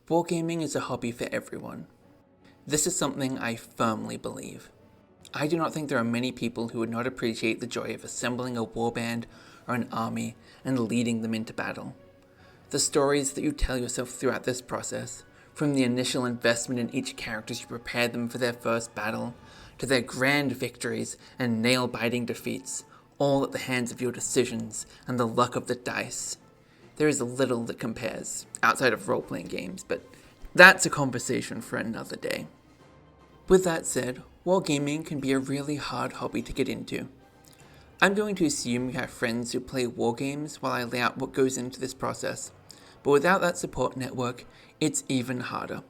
Wargaming is a hobby for everyone. This is something I firmly believe. I do not think there are many people who would not appreciate the joy of assembling a warband or an army and leading them into battle. The stories that you tell yourself throughout this process, from the initial investment in each character as you prepare them for their first battle, to their grand victories and nail-biting defeats, all at the hands of your decisions and the luck of the dice. There is little that compares, outside of role-playing games, but that's a conversation for another day. With that said, wargaming can be a really hard hobby to get into. I'm going to assume you have friends who play wargames while I lay out what goes into this process, but without that support network, it's even harder.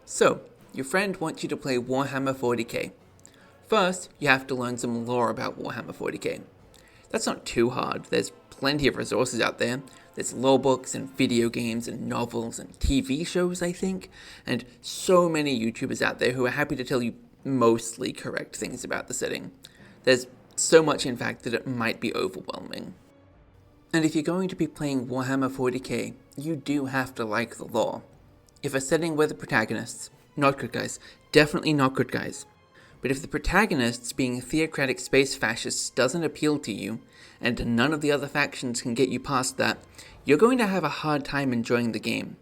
So, your friend wants you to play Warhammer 40k. First, you have to learn some lore about Warhammer 40k. That's not too hard, there's plenty of resources out there. There's lore books and video games and novels and TV shows, I think, and so many YouTubers out there who are happy to tell you mostly correct things about the setting. There's so much, in fact, that it might be overwhelming. And if you're going to be playing Warhammer 40k, you do have to like the lore. If a setting where the protagonists, not good guys, definitely not good guys, but if the protagonists being theocratic space fascists doesn't appeal to you, and none of the other factions can get you past that, you're going to have a hard time enjoying the game.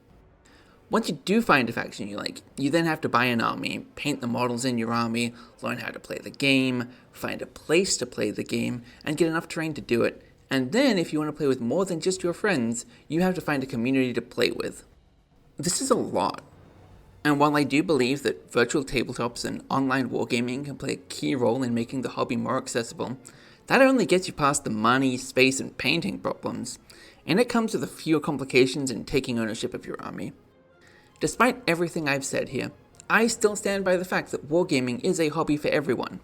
Once you do find a faction you like, you then have to buy an army, paint the models in your army, learn how to play the game, find a place to play the game, and get enough terrain to do it. And then, if you want to play with more than just your friends, you have to find a community to play with. This is a lot. And while I do believe that virtual tabletops and online wargaming can play a key role in making the hobby more accessible, that only gets you past the money, space, and painting problems, and it comes with a few complications in taking ownership of your army. Despite everything I've said here, I still stand by the fact that wargaming is a hobby for everyone.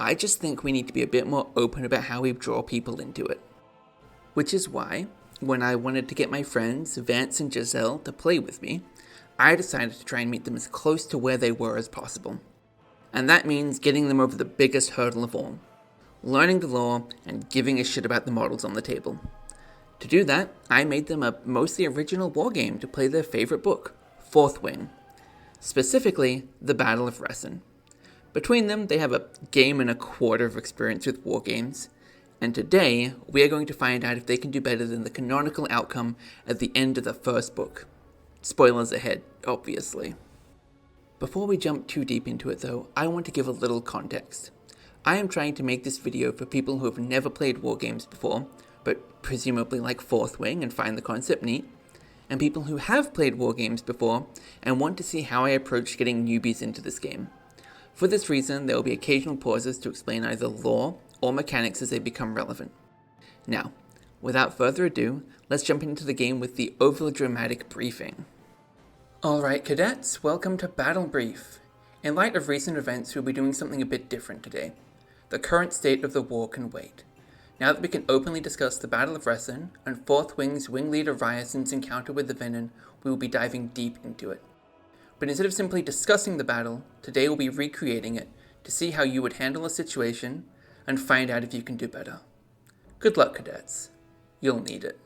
I just think we need to be a bit more open about how we draw people into it. Which is why, when I wanted to get my friends Vance and Giselle to play with me, I decided to try and meet them as close to where they were as possible. And that means getting them over the biggest hurdle of all, learning the lore and giving a shit about the models on the table. To do that, I made them a mostly original wargame to play their favorite book, Fourth Wing, specifically The Battle of Ressen. Between them, they have a game and a quarter of experience with wargames, and today we are going to find out if they can do better than the canonical outcome at the end of the first book. Spoilers ahead, obviously. Before we jump too deep into it though, I want to give a little context. I am trying to make this video for people who have never played wargames before, but presumably like Fourth Wing and find the concept neat, and people who have played wargames before and want to see how I approach getting newbies into this game. For this reason, there will be occasional pauses to explain either lore or mechanics as they become relevant. Now, without further ado, let's jump into the game with the overly dramatic briefing. Alright cadets, welcome to Battle Brief. In light of recent events, we'll be doing something a bit different today. The current state of the war can wait. Now that we can openly discuss the Battle of Ressen and Fourth Wing's wing leader Ryerson's encounter with the Venom, we will be diving deep into it. But instead of simply discussing the battle, today we'll be recreating it to see how you would handle a situation and find out if you can do better. Good luck, cadets. You'll need it.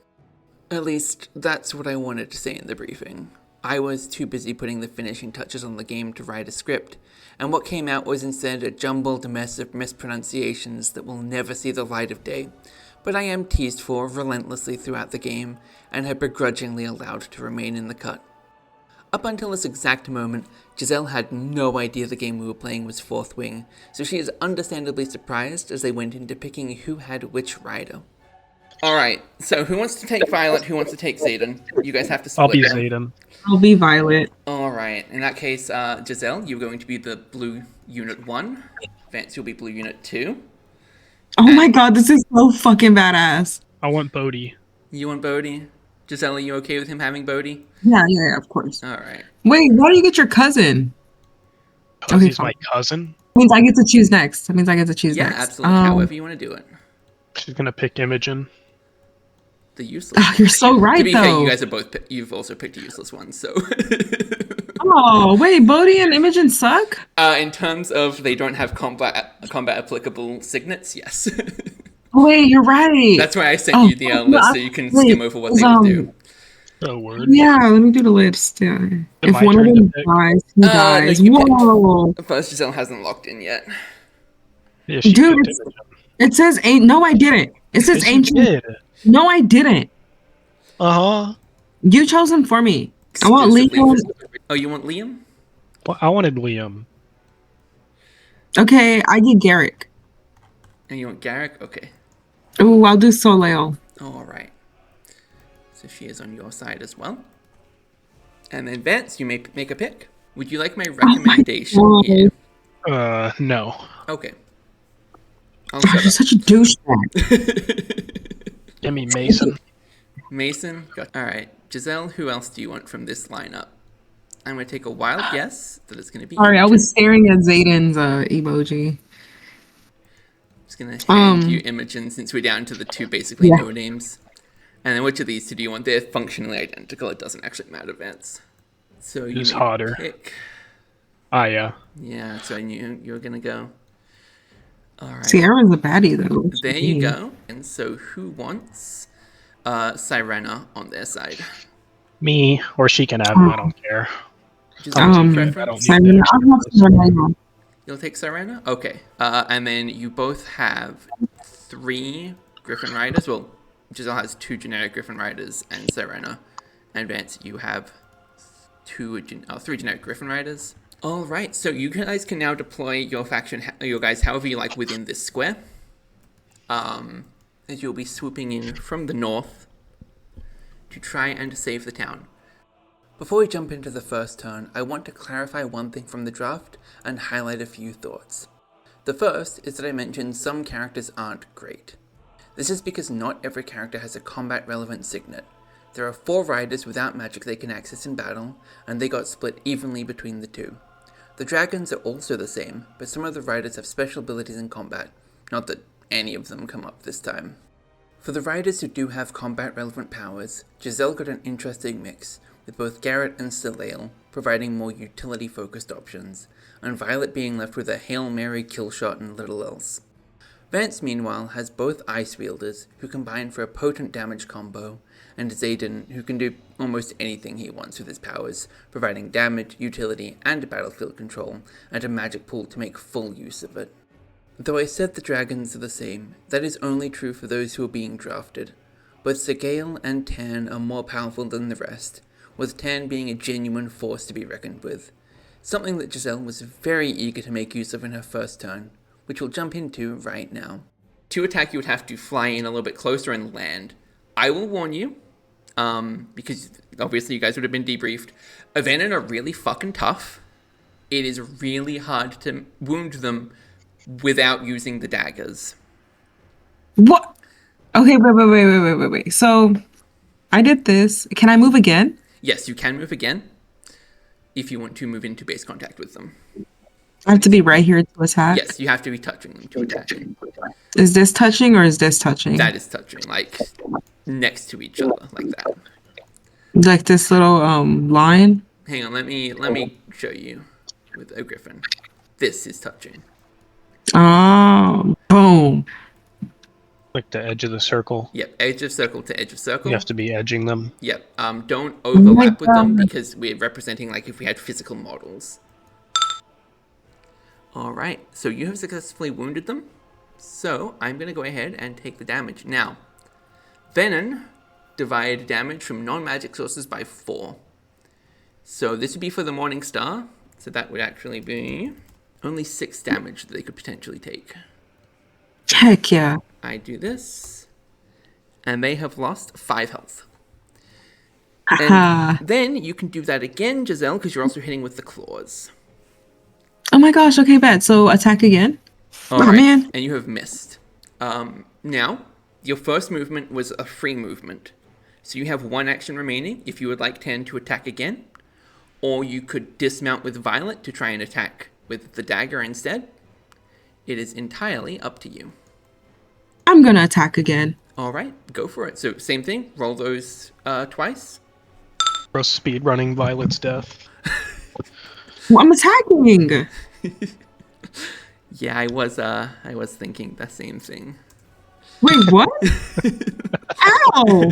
At least, that's what I wanted to say in the briefing. I was too busy putting the finishing touches on the game to write a script, and what came out was instead a jumbled mess of mispronunciations that will never see the light of day, but I am teased for relentlessly throughout the game, and have begrudgingly allowed to remain in the cut. Up until this exact moment, Giselle had no idea the game we were playing was Fourth Wing, so she is understandably surprised as they went into picking who had which rider. Alright, so who wants to take Violet, who wants to take Zayden? You guys have to split. I'll be Zayden. I'll be Violet. Alright, in that case, Giselle, you're going to be the blue unit 1. Vance, you'll be blue unit 2. Oh my god, this is so fucking badass. I want Bodhi. You want Bodhi? Giselle, are you okay with him having Bodhi? Yeah, of course. Alright. Wait, why do you get your cousin? Because he's my cousin? Means I get to choose next. That means I get to choose Yeah, next. absolutely. However you want to do it. She's gonna pick Imogen. The useless. Oh, you're so right, to be though. fair, you guys are both. You've also picked a useless one, so. Oh wait, Bodhi and Imogen suck. In terms of they don't have combat applicable signets, yes. Wait, you're right. That's why I sent you the list so you can skim over what they would do. Oh, word. Yeah, let me do the list. Yeah. If my one of turn to them pick? dies, he No, dies. you Whoa. picked. First, Giselle hasn't locked in yet. Yeah, she Dude, picked it. it says ain't. No, I didn't. It says Yes, you ancient. did. No, I didn't. Uh-huh. You chose him for me. I want Exclusively Liam. Oh, you want Liam? Well, I wanted Liam. Okay, I get Garrick. And you want Garrick? Okay. Ooh, I'll do Soleil. All right. So she is on your side as well. And then Vance, you may make a pick. Would you like my recommendation God. here? No. Okay. I'll Gosh, you're shut such a douchebag. up. Give me Mason. Mason. All right. Giselle, who else do you want from this lineup? I'm going to take a wild guess that it's going to be Sorry, I Imogen. was staring at Zayden's emoji. I'm just going to hand you Um, Imogen since we're down to the two basically Yeah. no names. And then which of these two do you want? They're functionally identical. It doesn't actually matter, Vance. So you Who's may hotter? pick. Ah, yeah. Yeah, so I knew you were going to go. All right. Sierra's a baddie though. There you go. And so who wants Sirena on their side? Me, or she can have him. I don't care. Giselle, what's your I preference? don't need Simon, that. I'll have Sirena. You'll take Sirena? Okay. And then you both have 3 Griffin Riders. Well, Giselle has 2 generic Griffin Riders and Sirena. And Vance, you have 3 generic Griffin Riders. All right, so you guys can now deploy your faction, your guys, however you like within this square. As you'll be swooping in from the north to try and save the town. Before we jump into the first turn, I want to clarify one thing from the draft and highlight a few thoughts. The first is that I mentioned some characters aren't great. This is because not every character has a combat relevant signet. There are 4 riders without magic they can access in battle, and they got split evenly between the 2. The dragons are also the same, but some of the riders have special abilities in combat, not that any of them come up this time. For the riders who do have combat relevant powers, Giselle got an interesting mix, with both Garrett and Soleil providing more utility focused options, and Violet being left with a Hail Mary kill shot and little else. Vance meanwhile has both Ice Wielders, who combine for a potent damage combo, and Zayden, who can do almost anything he wants with his powers, providing damage, utility, and battlefield control, and a magic pool to make full use of it. Though I said the dragons are the same, that is only true for those who are being drafted. Both Segale and Tan are more powerful than the rest, with Tan being a genuine force to be reckoned with, something that Giselle was very eager to make use of in her first turn, which we'll jump into right now. To attack, you would have to fly in a little bit closer and land. I will warn you, because obviously you guys would have been debriefed, Avenin are really fucking tough. It is really hard to wound them without using the daggers. What? Okay, wait. So, I did this. Can I move again? Yes, you can move again if you want to move into base contact with them. I have to be right here to attack? Yes, you have to be touching them to attack. Is this touching or is this touching? That is touching, like next to each other, like that. Like this little line? Hang on, let me show you with a griffin. This is touching. Oh, boom. Like the edge of the circle. Yep, edge of circle to edge of circle. You have to be edging them. Yep. Don't overlap with them God. because we're representing like if we had physical models. Alright, so you have successfully wounded them. So I'm going to go ahead and take the damage. Now, Venom divide damage from non-magic sources by 4. So this would be for the Morning Star. So that would actually be only 6 damage that they could potentially take. Heck yeah. I do this. And they have lost 5 health. Haha. And then you can do that again, Giselle, because you're also hitting with the claws. Oh my gosh, okay, bad. So attack again? All Oh, right, man. and you have missed. Now, your first movement was a free movement. So you have 1 action remaining if you would like Tan to attack again. Or you could dismount with Violet to try and attack with the dagger instead. It is entirely up to you. I'm gonna attack again. All right, go for it. So same thing, roll those twice. Bro, speed running Violet's death. Well, I'm attacking. Yeah, I was thinking the same thing. Wait, what? Ow!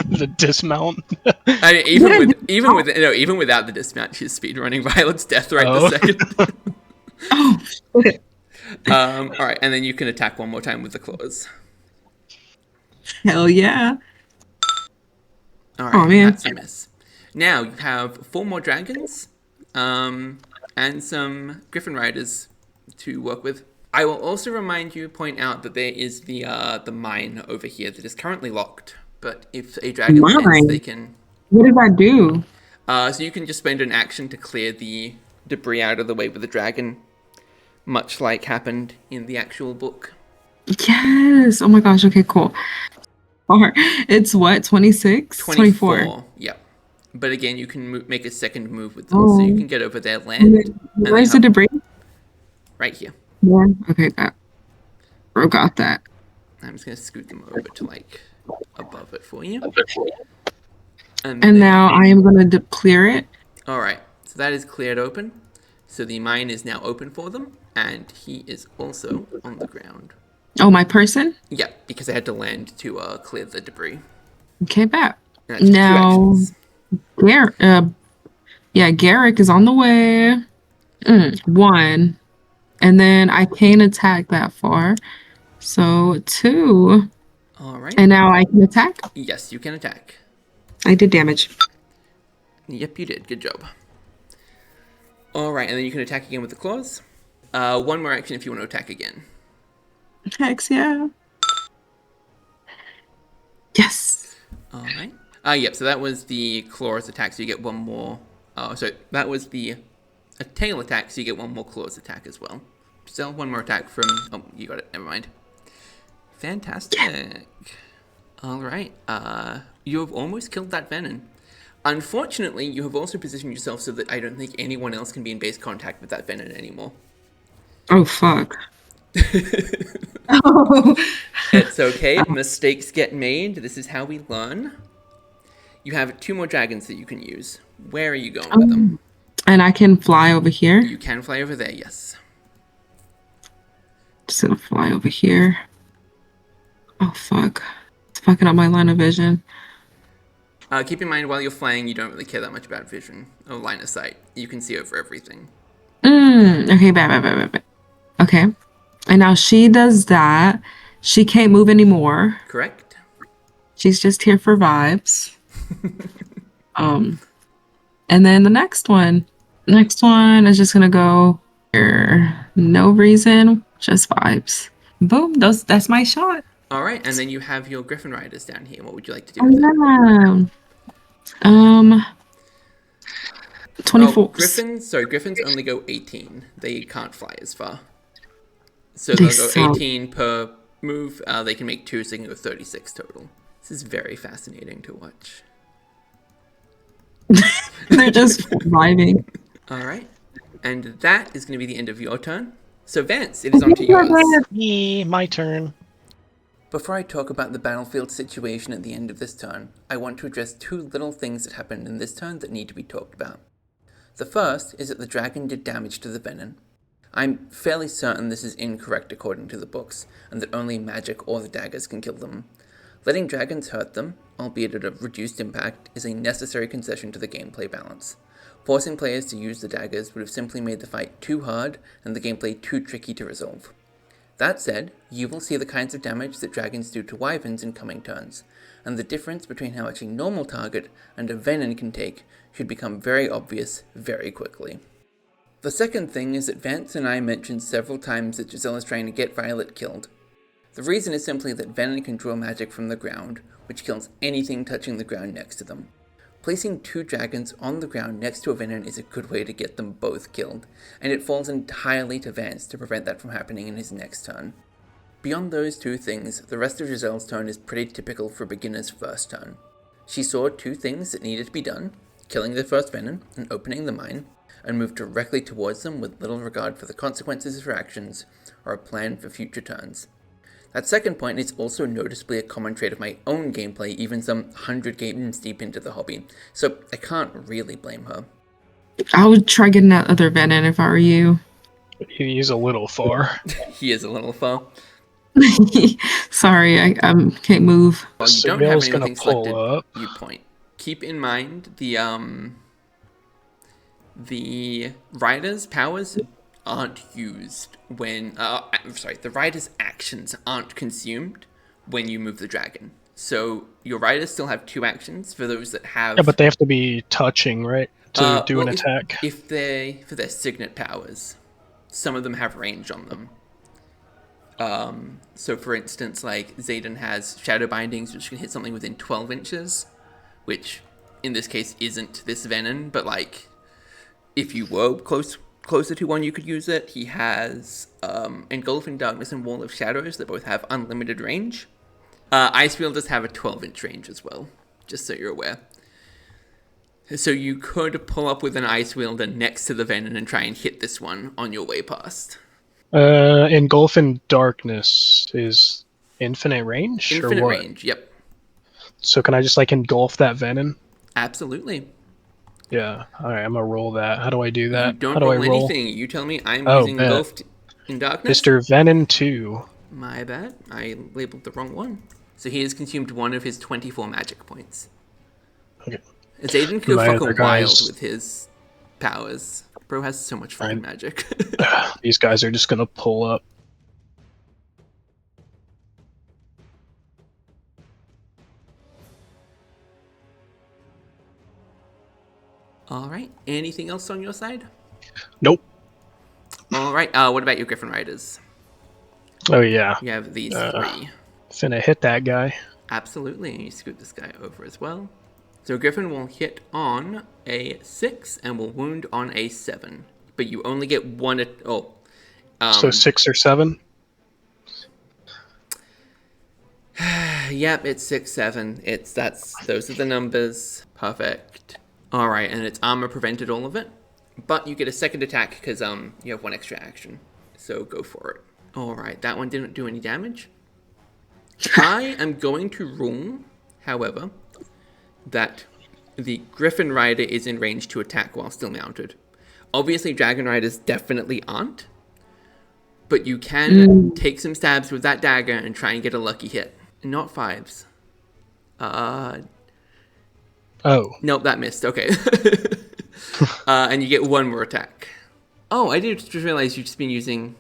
The dismount. I mean, even without the dismount, she's speedrunning Violet's death right Oh. this second. Oh, okay. All right, and then you can attack one more time with the claws. Hell yeah. All right, Oh, man. that's a miss. Now you have 4 more dragons, and some griffin riders to work with. I will also point out that there is the mine over here that is currently locked. But if a dragon lands, they can. What does that do? So you can just spend an action to clear the debris out of the way with the dragon, much like happened in the actual book. Yes. Oh my gosh. Okay, cool. It's what? 26? 24. Yep. But again, you can make a second move with them, so you can get over there, land. And where's the debris? Right here. Yeah. Okay, got that. I'm just going to scoot them over to, like, above it for you. And now I am going to clear it. Alright, so that is cleared open. So the mine is now open for them, and he is also on the ground. Oh, my person? Yeah, because I had to land to clear the debris. Okay, bet. Now, Garrick is on the way. 1. And then I can't attack that far. So 2. Alright. And now I can attack? Yes, you can attack. I did damage. Yep, you did. Good job. Alright, and then you can attack again with the claws. One more action if you want to attack again. Hex, yeah. Yes. Alright. Yep, so that was the claws attack, so you get one more. So that was a tail attack, so you get one more claws attack as well. Still, one more attack from. Oh, you got it. Never mind. Fantastic. Alright. You have almost killed that venom. Unfortunately, you have also positioned yourself so that I don't think anyone else can be in base contact with that venom anymore. Oh, fuck. It's okay. Mistakes get made. This is how we learn. You have 2 more dragons that you can use. Where are you going with them? And I can fly over here? You can fly over there, yes. Just gonna fly over here. Oh, fuck. It's fucking up my line of vision. Keep in mind, while you're flying, you don't really care that much about vision or line of sight. You can see over everything. Okay, bad. Okay. And now she does that. She can't move anymore. Correct. She's just here for vibes. And then the next one is just gonna go here. No reason, just vibes. Boom. That's my shot. All right, and then you have your Griffin Riders down here. What would you like to do with them? 24. Griffins only go 18. They can't fly as far. So they'll go 18 per move. They can make 2, so they can go 36 total. This is very fascinating to watch. They're just vibing. All right. And that is going to be the end of your turn. So Vance, it is on to yours. Me, my turn. Before I talk about the battlefield situation at the end of this turn, I want to address 2 little things that happened in this turn that need to be talked about. The first is that the dragon did damage to the venom. I'm fairly certain this is incorrect according to the books, and that only magic or the daggers can kill them. Letting dragons hurt them, albeit at a reduced impact, is a necessary concession to the gameplay balance. Forcing players to use the daggers would have simply made the fight too hard and the gameplay too tricky to resolve. That said, you will see the kinds of damage that dragons do to wyverns in coming turns, and the difference between how much a normal target and a venom can take should become very obvious very quickly. The second thing is that Vance and I mentioned several times that Giselle is trying to get Violet killed. The reason is simply that venom can draw magic from the ground, which kills anything touching the ground next to them. Placing 2 dragons on the ground next to a venom is a good way to get them both killed, and it falls entirely to Vance to prevent that from happening in his next turn. Beyond those 2 things, the rest of Giselle's turn is pretty typical for a beginner's first turn. She saw 2 things that needed to be done, killing the first venom and opening the mine, and moved directly towards them with little regard for the consequences of her actions or a plan for future turns. That second point is also noticeably a common trait of my own gameplay, even some 100 games deep into the hobby, so I can't really blame her. I would try getting that other venom if I were you. He's a little far. He is a little far. Sorry, I can't move. Well, The you don't have signal's gonna anything pull selected. up. You point. Keep in mind the rider's powers aren't used when the rider's actions aren't consumed when you move the dragon. So your riders still have 2 actions for those that have. Yeah, but they have to be touching, right? To do an well, attack. If they for their signet powers, some of them have range on them. So for instance, like Zayden has shadow bindings, which can hit something within 12 inches, which in this case isn't this venom, but like if you were closer to one, you could use it. He has Engulfing Darkness and Wall of Shadows that both have unlimited range. Icefield does have a 12-inch range as well, just so you're aware. So you could pull up with an Ice Wielder next to the venom and try and hit this one on your way past. Engulf in Darkness is infinite range? Infinite or what? range, yep. So can I just like engulf that venom? Absolutely. Yeah. Alright, I'm gonna roll that. How do I do that? You don't How do I roll roll? anything. You tell me. I'm Oh, using bet. Engulfed in Darkness. Mr. Venom 2. My bad. I labeled the wrong one. So he has consumed one of his 24 magic points. Okay. Zayden can go My other fucking wild guys- with his powers. Bro has so much fucking magic. These guys are just gonna pull up. Alright, anything else on your side? Nope. Alright, what about your Griffin Riders? Oh yeah. You have these 3. Finna hit that guy. Absolutely, and you scoot this guy over as well. So Griffin will hit on a 6 and will wound on a 7. But you only get one So 6 or 7? Yep, it's 6, 7. Those are the numbers. Perfect. Alright, and its armor prevented all of it. But you get a second attack because you have 1 extra action. So go for it. Alright, that one didn't do any damage. I am going to rule, however, that the Griffin Rider is in range to attack while still mounted. Obviously, Dragon Riders definitely aren't. But you can take some stabs with that dagger and try and get a lucky hit. Not 5s. Oh. Nope, that missed. Okay. And you get 1 more attack. Oh, I did just realize you've just been using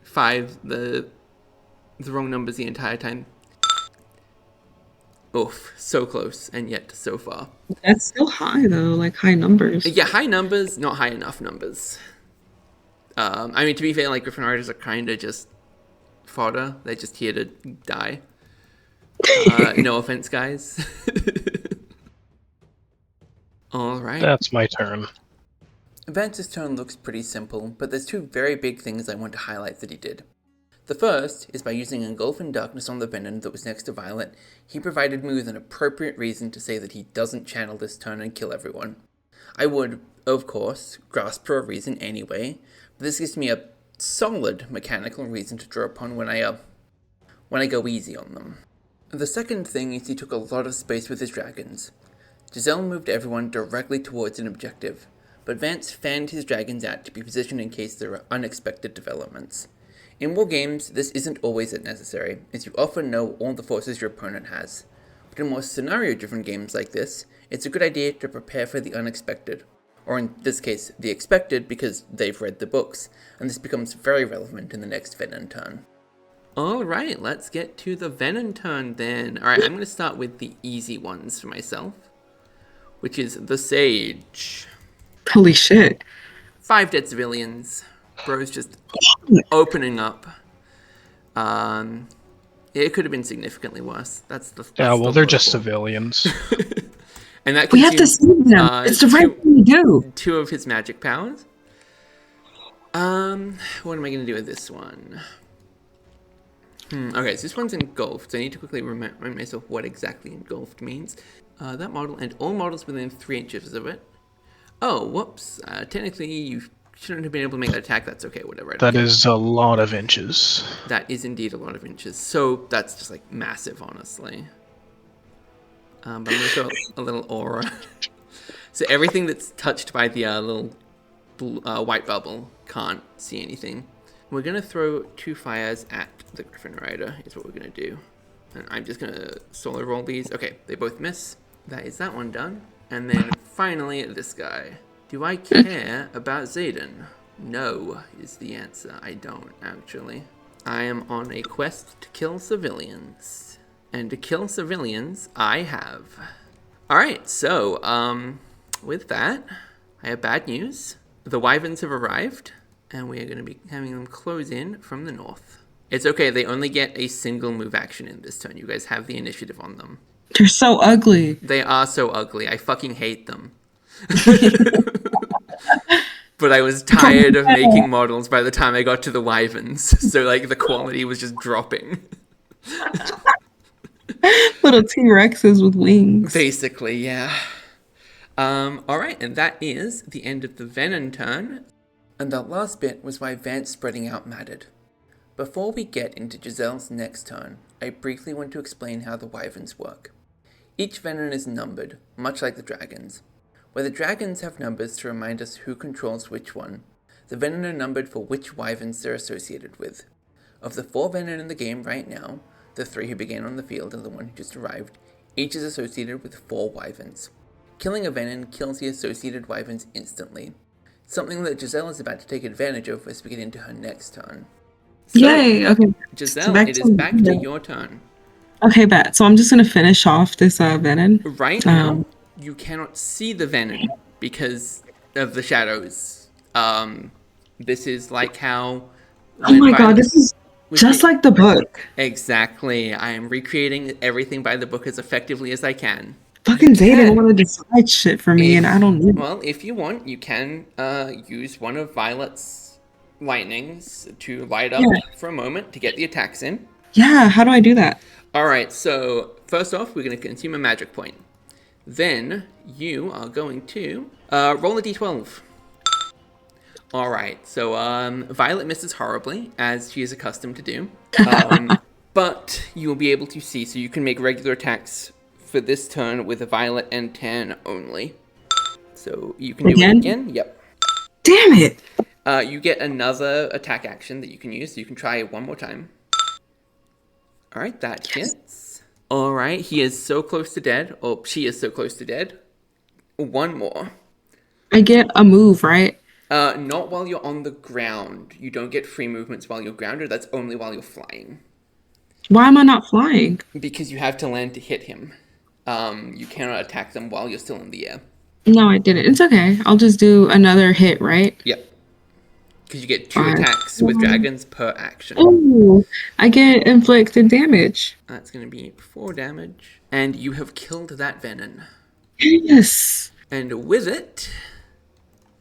5, the wrong numbers the entire time. Oof, so close and yet so far. That's still high though, like high numbers. Yeah, high numbers, not high enough numbers. I mean, to be fair, like Griffin Riders are kind of just fodder. They're just here to die. No offense, guys. All right. That's my turn. Vance's turn looks pretty simple, but there's 2 very big things I want to highlight that he did. The first is by using Engulf in Darkness on the venom that was next to Violet, he provided me with an appropriate reason to say that he doesn't channel this turn and kill everyone. I would, of course, grasp for a reason anyway, but this gives me a solid mechanical reason to draw upon when I go easy on them. The second thing is he took a lot of space with his dragons. Giselle moved everyone directly towards an objective, but Vance fanned his dragons out to be positioned in case there are unexpected developments. In wargames, this isn't always necessary, as you often know all the forces your opponent has. But in more scenario-driven games like this, it's a good idea to prepare for the unexpected. Or in this case, the expected because they've read the books, and this becomes very relevant in the next Venom turn. Alright, let's get to the Venom turn then. Alright, I'm going to start with the easy ones for myself, which is the Sage. Holy shit. 5 dead civilians. Bro's just opening up. It could have been significantly worse. That's Yeah, well, they're just logical. civilians. And that We have to save them. It's the right thing to do. 2 of his magic powers. What am I going to do with this one? Okay, so this one's engulfed. So I need to quickly remind myself what exactly engulfed means. That model and all models within 3 inches of it. Oh, whoops. Technically, you shouldn't have been able to make that attack. That's okay, whatever. That is a lot of inches. That is indeed a lot of inches. So that's just like massive, honestly. But I'm going to show a little aura. So everything that's touched by the little white bubble can't see anything. we're going to throw 2 fires at the Griffin Rider, is what we're going to do. And I'm just going to solo roll these. Okay, they both miss. That is that one done. And then finally, this guy. Do I care about Zayden? No, is the answer. I don't, actually. I am on a quest to kill civilians. And to kill civilians, I have. Alright, so, with that, I have bad news. The Wyverns have arrived, and we are going to be having them close in from the north. It's okay, they only get a single move action in this turn. You guys have the initiative on them. They're so ugly. They are so ugly. I fucking hate them. But I was tired of making models by the time I got to the Wyverns. So, like, the quality was just dropping. Little T-Rexes with wings. Basically, yeah. Alright, and that is the end of the Venom turn. And that last bit was why Vance spreading out mattered. Before we get into Giselle's next turn, I briefly want to explain how the Wyverns work. Each Venom is numbered, much like the dragons. Where the dragons have numbers to remind us who controls which one, the Venom are numbered for which Wyverns they're associated with. Of the 4 Venom in the game right now, the 3 who began on the field and the 1 who just arrived, each is associated with 4 Wyverns. Killing a Venom kills the associated Wyverns instantly, something that Giselle is about to take advantage of as we get into her next turn. So, Yay! Okay. Giselle, it is back to your turn. Okay, bet. So I'm just gonna finish off this Venom. Right now, you cannot see the Venom because of the shadows. This is like how... Oh my god, this is just like the book. Exactly. I am recreating everything by the book as effectively as I can. Fucking Zayden want to decide shit for me, and I don't need it. Well, if you want, you can use one of Violet's lightnings to light up for a moment to get the attacks in. Yeah, how do I do that? Alright, so first off, we're going to consume a magic point. Then you are going to roll a d12. Alright, so Violet misses horribly, as she is accustomed to do. But you will be able to see, so you can make regular attacks for this turn with a Violet and 10 only. So you can do it again. Yep. Damn it! You get another attack action that you can use, so you can try it one more time. Alright, that hits. Alright, he is so close to dead. Or she is so close to dead. One more. I get a move, right? Not while you're on the ground. You don't get free movements while you're grounded. That's only while you're flying. Why am I not flying? Because you have to land to hit him. You cannot attack them while you're still in the air. No, I didn't. It's okay. I'll just do another hit, right? Yep. Because you get 2 attacks with dragons per action. Oh, I get inflicted damage. That's going to be 4 damage. And you have killed that Venom. Yes. And with it,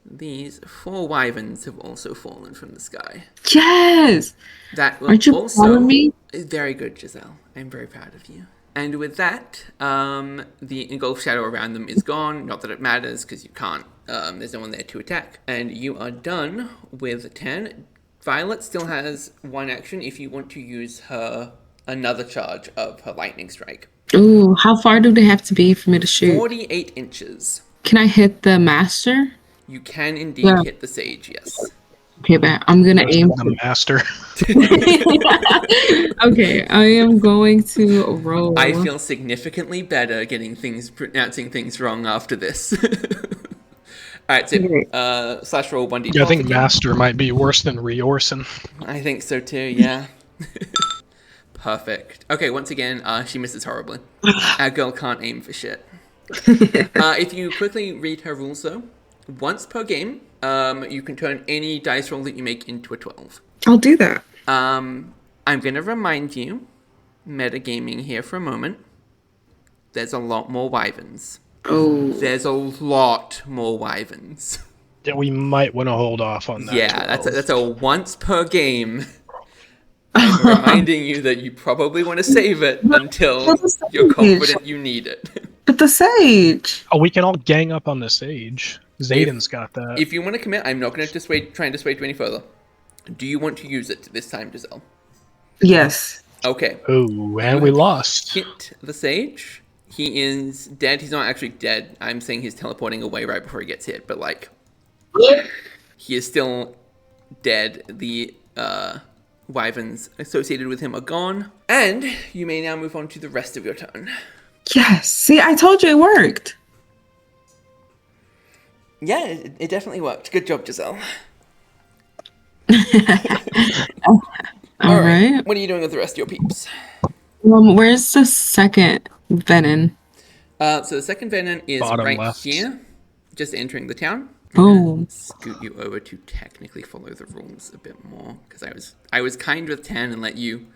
these 4 Wyverns have also fallen from the sky. Yes. That will Aren't you also proud of me? Very good, Giselle. I'm very proud of you. And with that, the engulfed shadow around them is gone. Not that it matters, because you can't. There's no one there to attack. And you are done with 10. Violet still has 1 action if you want to use her another charge of her lightning strike. Ooh, how far do they have to be for me to shoot? 48 inches. Can I hit the master? You can indeed hit the sage, yes. Okay, but I'm gonna aim the master. Okay, I am going to roll. I feel significantly better pronouncing things wrong after this. Alright, so slash roll 1d12. Yeah, I think master might be worse than Riorson. I think so too, yeah. Perfect. Okay, once again, she misses horribly. Our girl can't aim for shit. If you quickly read her rules though, once per game, you can turn any dice roll that you make into a 12. I'll do that. I'm going to remind you, metagaming here for a moment, there's a lot more Wyverns. Oh. There's a lot more Wyverns. Yeah, we might want to hold off on that. Yeah, that's a once per game. I'm reminding you that you probably want to save it until you're confident you need it. But the sage! Oh, we can all gang up on the sage. Zayden's got that. If you want to commit, I'm not going to try and dissuade you any further. Do you want to use it this time, Giselle? Yes. Okay. Oh, and we lost. Hit the sage. He is dead. He's not actually dead. I'm saying he's teleporting away right before he gets hit, but like, he is still dead. The wyverns associated with him are gone. And you may now move on to the rest of your turn. Yes. See, I told you it worked. Yeah, it definitely worked. Good job, Giselle. All right. What are you doing with the rest of your peeps? Where's the second venom? So the second venom is Bottom right left. here, just entering the town. Oh. Scoot you over to technically follow the rules a bit more, because I was kind with 10 and let you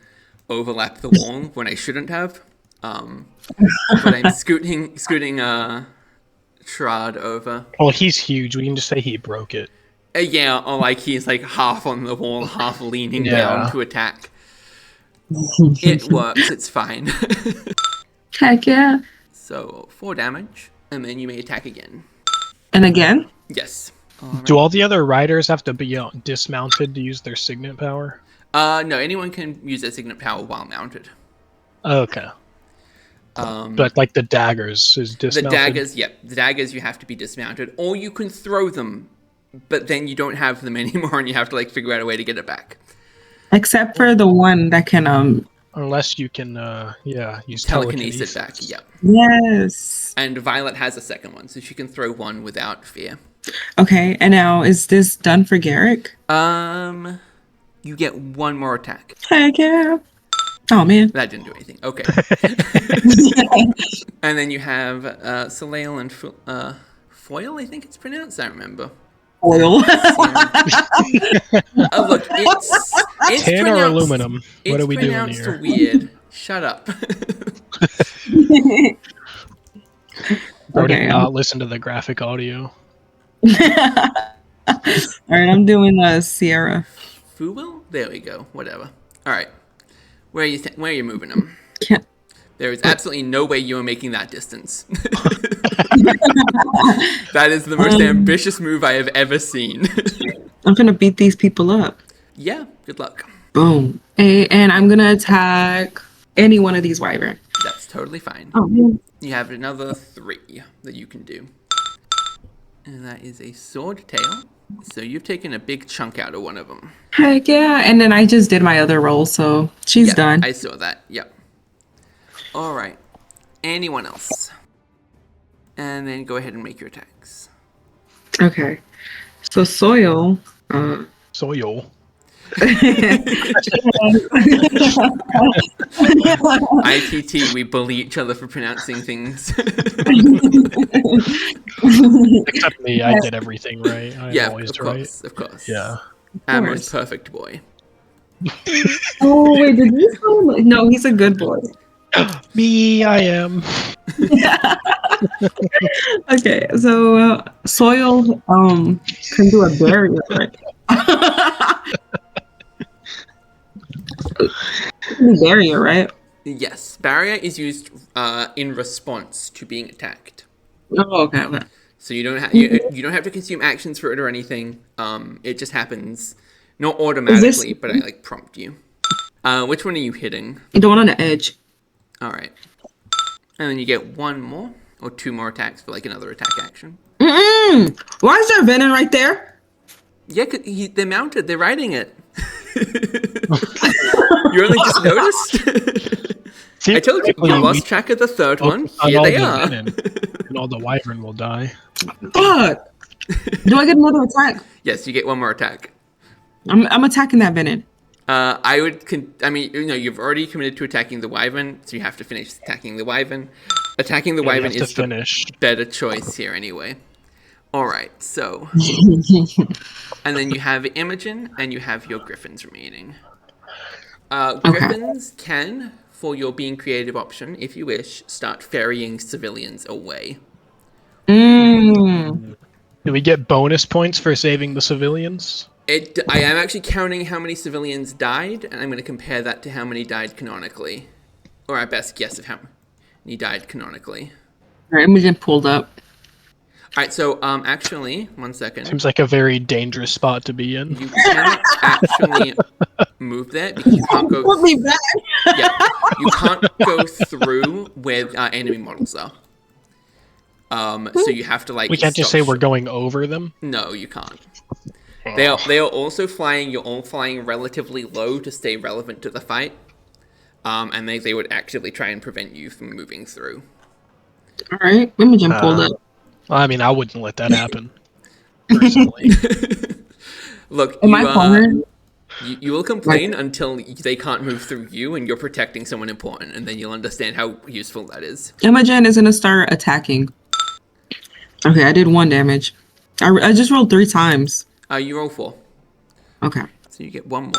overlap the wall when I shouldn't have. But I'm scooting Trod over. Well, he's huge. We can just say he broke it. Yeah, or like he's like half on the wall, half leaning Yeah. down to attack. It works, it's fine. Heck yeah. So 4 damage, and then you may attack again. And again? Yes. Do all the other riders have to be dismounted to use their signet power? No, anyone can use their signet power while mounted. Okay. But like the daggers is dismounted? The daggers you have to be dismounted, or you can throw them, but then you don't have them anymore and you have to like figure out a way to get it back. Except for the one that can Unless you can use telekinesis back, yeah. Yes. And Violet has a second one, so she can throw one without fear. Okay, and now is this done for Garrick? You get one more attack. Heck yeah. Oh man. That didn't do anything. Okay. And then you have Soleil and Foil, I think it's pronounced. I don't remember. Oil. Oh, look, it's tin or aluminum? What are we doing pronounced here? weird. Shut up. Okay. Not listen to the graphic audio. All right, I'm doing Sierra. Fuwil? There we go. Whatever. All right. Where are you moving them? Can't. There is absolutely no way you are making that distance. That is the most ambitious move I have ever seen. I'm gonna beat these people up. Yeah, good luck. Boom. And I'm gonna attack any one of these wyvern. That's totally fine. Oh man. You have another 3 that you can do. And that is a sword tail. So you've taken a big chunk out of one of them. Heck yeah. And then I just did my other roll, so she's done. I saw that. Yep. All right. Anyone else? And then go ahead and make your attacks. Okay. So Soil. Soil. ITT, we bully each other for pronouncing things. Except me, I did everything right. I'm Yeah, always of right. course, of course. Yeah. Our most perfect boy. Oh wait, did you say no? He's a good boy. Me, I am. Okay, so Soil can do a barrier, right? Barrier, right? Yes, barrier is used in response to being attacked. Oh, okay. So you don't you don't have to consume actions for it or anything. It just happens, not automatically, but I like prompt you. Which one are you hitting? The one on the edge. All right, and then you get 1 more or 2 more attacks for like another attack action. Why is there venom right there? Yeah, they're mounted. They're riding it. You only just noticed? I told you, you lost track of the third one. Here they are. And all the wyvern will die. Fuck. Do I get another attack? Yes, you get 1 more attack. I'm attacking that venom. You've already committed to attacking the wyvern, so you have to finish attacking the wyvern. Attacking the wyvern is the better choice here anyway. Alright, so... And then you have Imogen, and you have your griffins remaining. Griffins can, for your being creative option, if you wish, start ferrying civilians away. Do we get bonus points for saving the civilians? I am actually counting how many civilians died, and I'm going to compare that to how many died canonically. Or our best guess of how many died canonically. Alright, Imogen pulled up. Alright, so, actually, 1 second. Seems like a very dangerous spot to be in. You cannot actually move there because you can't go... Put me back! Yeah, you can't go through where enemy models are. So you have to, like... We can't just say we're going over them? No, you can't. They are also flying. You're all flying relatively low to stay relevant to the fight. And they would actively try and prevent you from moving through. All right, Imogen pulled up. I mean, I wouldn't let that happen. Personally. Look, Am I cornered? You will complain until they can't move through you and you're protecting someone important, and then you'll understand how useful that is. Imogen is gonna start attacking. Okay, I did 1 damage. I just rolled 3 times. You roll 4. Okay. So you get 1 more.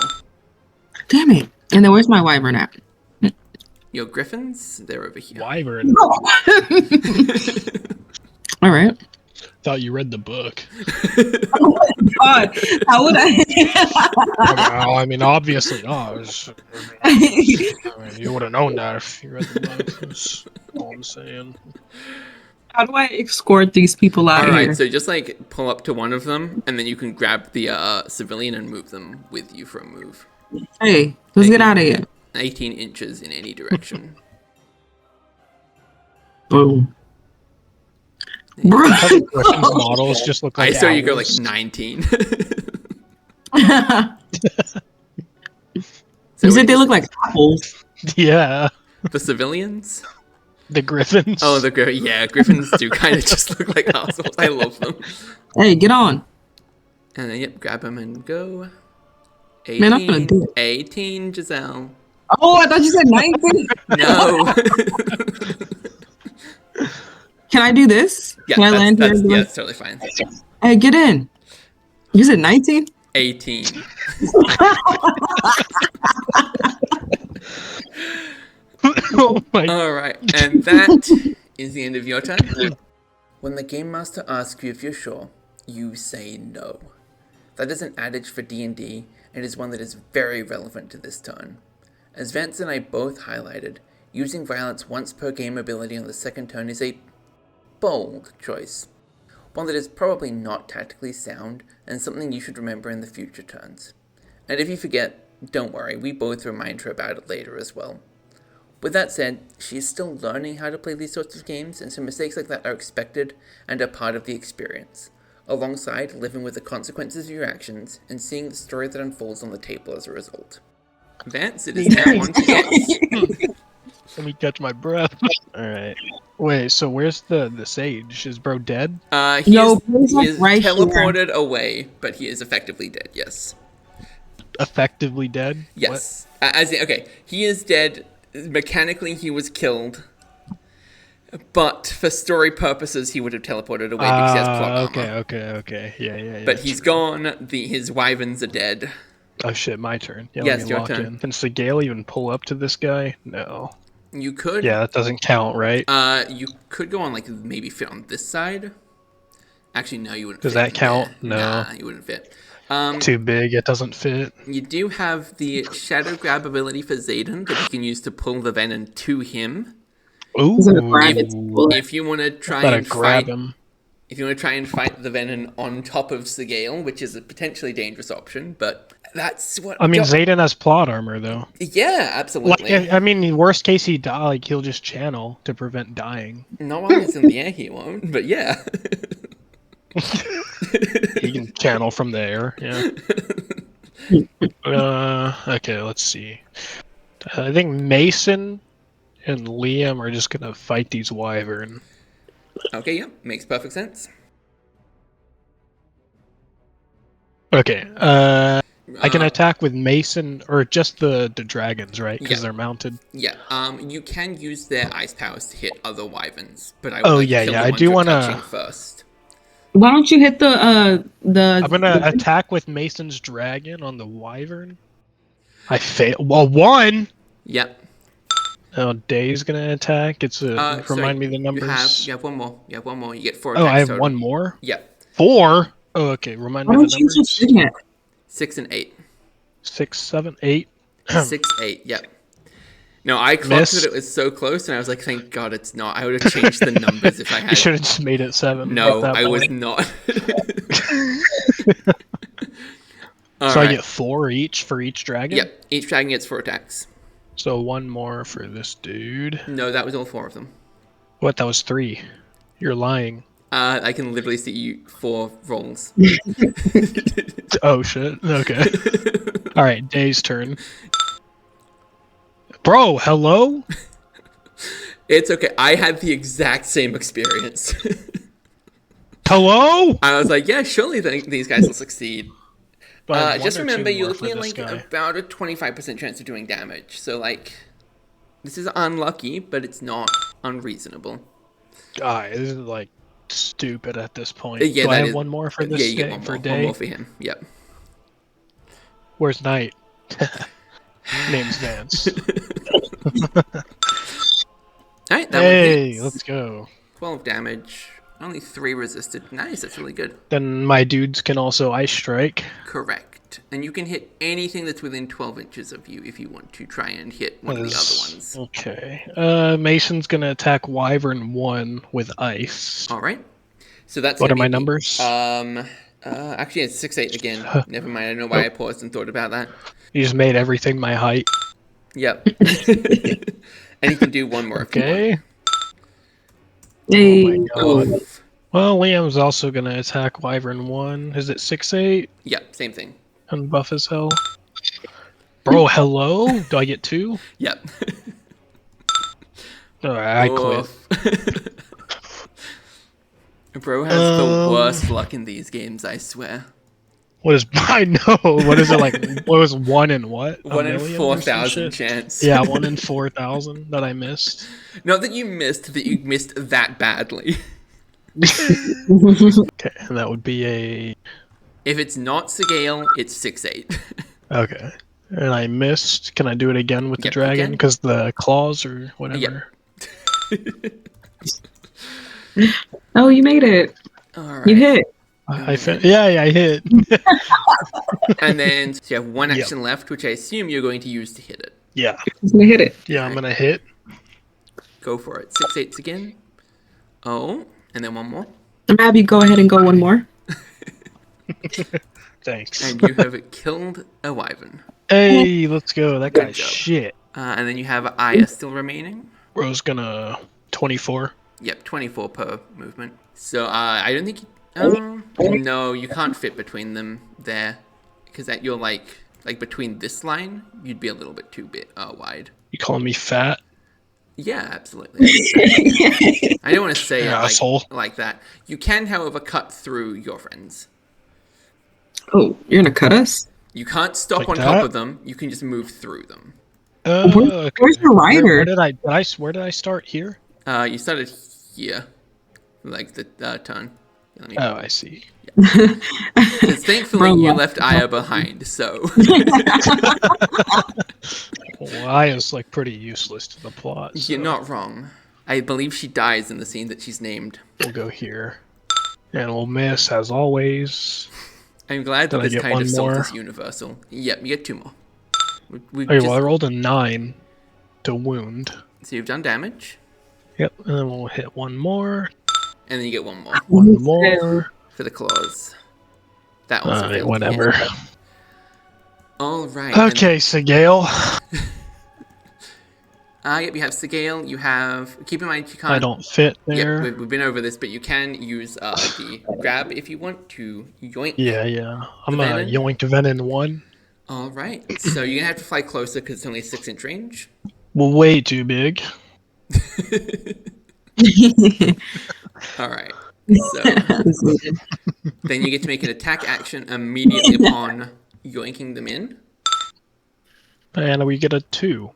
Damn it. And then where's my wyvern at? Your griffins, they're over here. Wyvern. All right. Thought you read the book. Oh my god. How would I? I mean, obviously not. I mean, you would have known that if you read the book. That's all I'm saying. How do I escort these people out All right, here? so just like pull up to one of them, and then you can grab the civilian and move them with you for a move. Hey, let's get out of here. 18 inches in any direction. Boom. Bro. Griffin's models just look like I saw you go like owls. 19. You said they look like apples. Yeah. The civilians? The griffins. Oh, griffins do kind of just look like assholes. I love them. Hey, get on. And then, yep, grab them and go. 18, Man, I'm gonna do it. 18, Giselle. Oh, I thought you said 19. No. Can I do this? Yeah, Can I land here? yeah, that's totally fine. Hey, get in. You said 19? 18. Oh my. All right, and that is the end of your turn. When the game master asks you if you're sure, you say no. That is an adage for D&D, and is one that is very relevant to this turn. As Vance and I both highlighted, using violence once per game ability on the second turn is a bold choice. One that is probably not tactically sound, and something you should remember in the future turns. And if you forget, don't worry, we both remind her about it later as well. With that said, she is still learning how to play these sorts of games, and so mistakes like that are expected and are part of the experience, alongside living with the consequences of your actions and seeing the story that unfolds on the table as a result. Vance, it is now on to you. Let me catch my breath. Alright. Wait, so where's the sage? Is bro dead? He he's like is right teleported away, but he is effectively dead, yes. Effectively dead? Yes. Okay, he is dead. Mechanically, he was killed. But for story purposes, he would have teleported away because he has plot armor. Okay. Yeah. But he's gone. His wyverns are dead. Oh shit, my turn. Yeah, Yes, let me your lock turn. in. Can Sigale even pull up to this guy? No. You could. Yeah, that doesn't count, right? You could go on, like, maybe fit on this side. Actually, no, you wouldn't Does fit that in count? there. No. Nah, you wouldn't fit. Too big, it doesn't fit. You do have the Shadow Grab ability for Zayden that you can use to pull the venom to him. Ooh. If you want to try Gotta and grab fight him. If you want to try and fight the venom on top of Sigale, which is a potentially dangerous option, but that's what... I mean, Zayden has plot armor, though. Yeah, absolutely. Like, I mean, in worst case, he die. Like, he'll just channel to prevent dying. Not while he's in the air, he won't, but yeah. He can channel from the air, yeah. Okay, let's see. I think Mason and Liam are just gonna fight these wyvern. Okay, yeah, makes perfect sense. Okay, I can attack with Mason, or just the dragons, right? Because they're mounted. Yeah, you can use their ice powers to hit other wyverns, but I would Oh, like yeah, to kill yeah, the I ones do you're wanna- touching first. Why don't you hit the I'm gonna attack with Mason's dragon on the wyvern. I fail. Well, one! Yep. Oh, Day's gonna attack. It's a... remind me the numbers. You have one more. You have one more. You get 4 Oh, attacks I have total. one more? Yep. 4? Oh, okay. Remind Why me the don't you just numbers. hit it? 6 and 8. 6, 7, 8. 6, 8. Yep. No, I clocked Miss. that it was so close, and I was like, "Thank God it's not." I would have changed the numbers if I You had. should have just made it 7. No, at that I was point. not. All So right. I get 4 each for each dragon? Yep. Each dragon gets 4 attacks. So 1 more for this dude. No, that was all 4 of them. What? That was 3. You're lying. I can literally see you 4 rolls. Oh shit. Okay. All right, Day's turn. Bro, hello? It's okay. I had the exact same experience. Hello? I was like, yeah, surely these guys will succeed. Do I have Just one or two remember, you're more for looking at this like guy? about a 25% chance of doing damage. So like, this is unlucky, but it's not unreasonable. Guy, this is like stupid at this point. Yeah, Do I that have is. one more for Yeah, this you get day? one For more. Day? One more for him. Yep. Where's Knight? Name's Vance. Alright, that one Hey, hits. let's go. 12 damage. Only 3 resisted. Nice, that's really good. Then my dudes can also ice strike. Correct. And you can hit anything that's within 12 inches of you if you want to try and hit one of the other ones. Okay. Mason's gonna attack Wyvern 1 with ice. Alright. So that's What gonna are my be numbers? Actually it's 6-8 again. Never mind, I don't know why I paused and thought about that. You just made everything my height. Yep. And you can do one more if you want. Okay. Hey. Oh my god. Well, Liam's also gonna attack Wyvern 1. Is it 6-8? Yep, same thing. And buff as hell. Bro, hello? Do I get 2? Yep. Alright, I quit. Bro has the worst luck in these games, I swear. What is I know? What is it like? What was 1 in what? 1 in 4,000 chance. Yeah, 1 in 4,000 that I missed. Not that you missed that badly. Okay, and that would be a. If it's not Segale, it's 6-8. Okay, and I missed. Can I do it again with the Yep, you dragon? can. Because the claws or whatever. Oh, you made it. Alright. You hit. Yeah, I hit. And then so you have one action left, which I assume you're going to use to hit it. Yeah. He's gonna hit it. Yeah, I'm gonna hit. Go for it. 6-8s again. Oh, and then one more. I'm happy. Go ahead and go one more. Thanks. And you have killed a wyvern. Hey, let's go. That Good guy's job. shit. And then you have Aya still remaining. Bro's gonna 24. Yep, 24 per movement. So I don't think. No, you can't fit between them there, because that you're like between this line, you'd be a little bit too wide. You calling me fat? Yeah, absolutely. I don't want to say Asshole. it like that. You can, however, cut through your friends. Oh, you're gonna cut us? You can't stop Like on that? top of them. You can just move through them. Okay. Where's your rider? Where did I start here? You started here, like the turn. Let me. Oh, I see. 'Cause thankfully, you Bro, left Aya behind, so. Well, Aya's like pretty useless to the plot. So You're not wrong. I believe she dies in the scene that she's named. We'll go here, and we'll miss as always. I'm glad that Did I this get kind one of salt more? is universal. Yep, you get 2 more. Okay, well, I rolled a 9 to wound. So you've done damage, Yep, and then we'll hit one more. and then you get 1 more One more. for the claws. That also Alright, failed. whatever. All right. Okay, Segale. Yep, you have Segale. You have. Keep in mind, you can't. I don't fit Yep, there. we've been over this, but you can use the grab if you want to yoink. Yeah. I'm a venom? yoinked venom 1. All right. So you're gonna have to fly closer because it's only a 6-inch range. Well, way too big. All right. So then you get to make an attack action immediately upon yoinking them in. And we get a 2.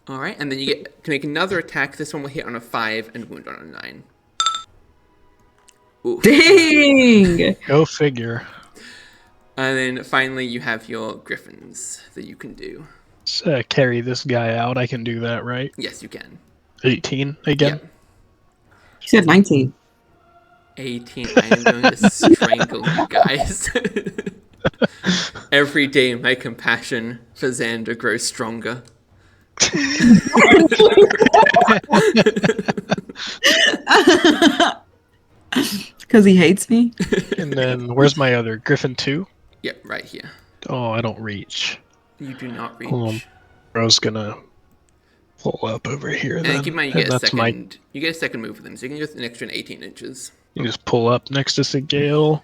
All right, and then you get to make another attack. This one will hit on a 5 and wound on a 9. Oof. Dang! Go figure. And then finally, you have your griffins that you can do. Let's carry this guy out. I can do that, right? Yes, you can. 18 again. Yep. He said 19. 18. I am going to strangle you guys. Every day, my compassion for Xander grows stronger. Because he hates me? And then where's my other Griffin 2? Yep, right here. Oh, I don't reach. You do not reach. Hold on. Bro's gonna pull up over here. And Then. keep in mind, you get a That's second. my. You get a second move for them, so you can go an extra 18 inches. You just pull up next to Sigale.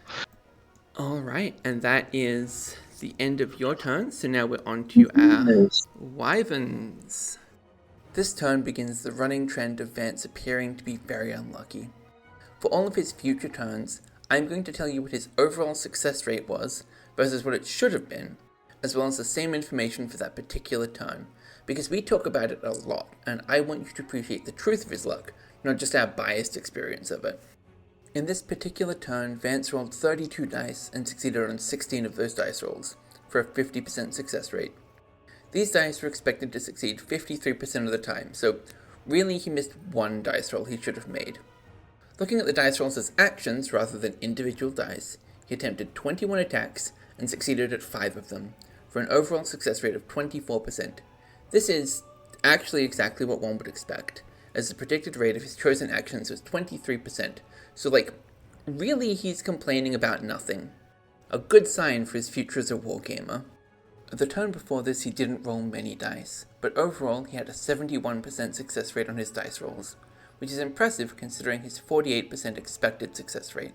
Alright, and that is the end of your turn, so now we're on to our Wyverns. This turn begins the running trend of Vance appearing to be very unlucky. For all of his future turns, I'm going to tell you what his overall success rate was versus what it should have been, as well as the same information for that particular turn, because we talk about it a lot, and I want you to appreciate the truth of his luck, not just our biased experience of it. In this particular turn, Vance rolled 32 dice and succeeded on 16 of those dice rolls, for a 50% success rate. These dice were expected to succeed 53% of the time, so really he missed one dice roll he should have made. Looking at the dice rolls as actions rather than individual dice, he attempted 21 attacks and succeeded at 5 of them, for an overall success rate of 24%. This is actually exactly what one would expect, as the predicted rate of his chosen actions was 23%, so really he's complaining about nothing. A good sign for his future as a wargamer. The turn before this he didn't roll many dice, but overall he had a 71% success rate on his dice rolls, which is impressive considering his 48% expected success rate.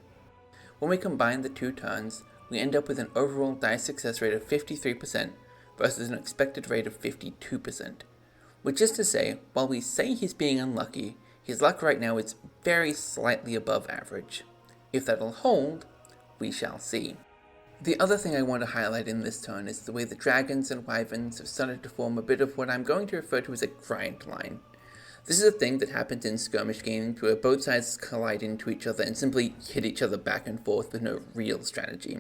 When we combine the two turns, we end up with an overall dice success rate of 53% versus an expected rate of 52%. Which is to say, while we say he's being unlucky, his luck right now is very slightly above average. If that'll hold, we shall see. The other thing I want to highlight in this turn is the way the dragons and wyverns have started to form a bit of what I'm going to refer to as a grind line. This is a thing that happens in skirmish games where both sides collide into each other and simply hit each other back and forth with no real strategy.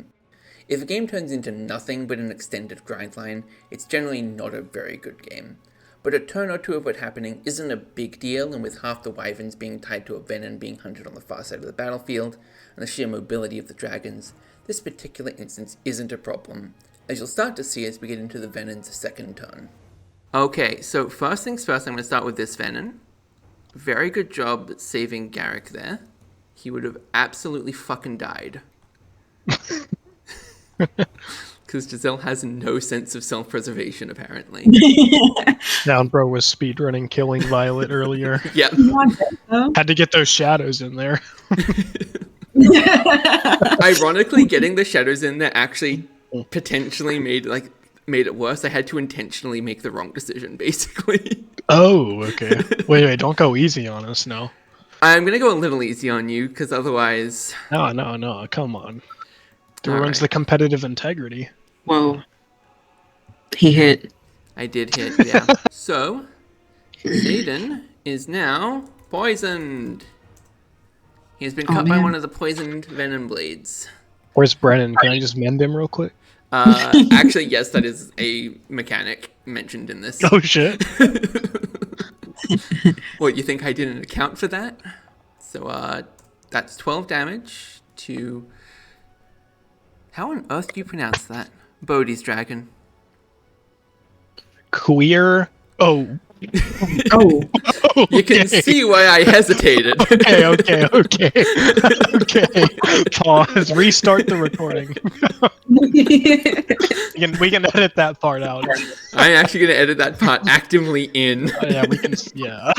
If a game turns into nothing but an extended grind line, it's generally not a very good game. But a turn or two of what happening isn't a big deal, and with half the wyverns being tied to a venom being hunted on the far side of the battlefield, and the sheer mobility of the dragons, this particular instance isn't a problem, as you'll start to see as we get into the Venon's second turn. Okay, so first things first, I'm going to start with this Venom. Very good job saving Garrick there. He would have absolutely fucking died. Because Giselle has no sense of self-preservation, apparently. Down Bro was speedrunning killing Violet earlier. Yep. Had to get those shadows in there. Ironically, getting the shadows in there actually potentially made it worse. I had to intentionally make the wrong decision, basically. Oh, okay. Wait, don't go easy on us now. I'm going to go a little easy on you, because otherwise... No, come on. It All ruins right. the competitive integrity. Whoa. He hit. I did hit, yeah. So, Zayden is now poisoned. He has been cut by one of the poisoned venom blades. Where's Brennan? Can I just mend him real quick? Actually, yes, that is a mechanic mentioned in this. Oh, shit. What, you think I didn't account for that? So, that's 12 damage to... How on earth do you pronounce that? Bodhi's dragon. Queer? Oh. Oh. You can see why I hesitated. Okay. Pause. Restart the recording. We can edit that part out. I'm actually going to edit that part actively in. Yeah, we can. Yeah.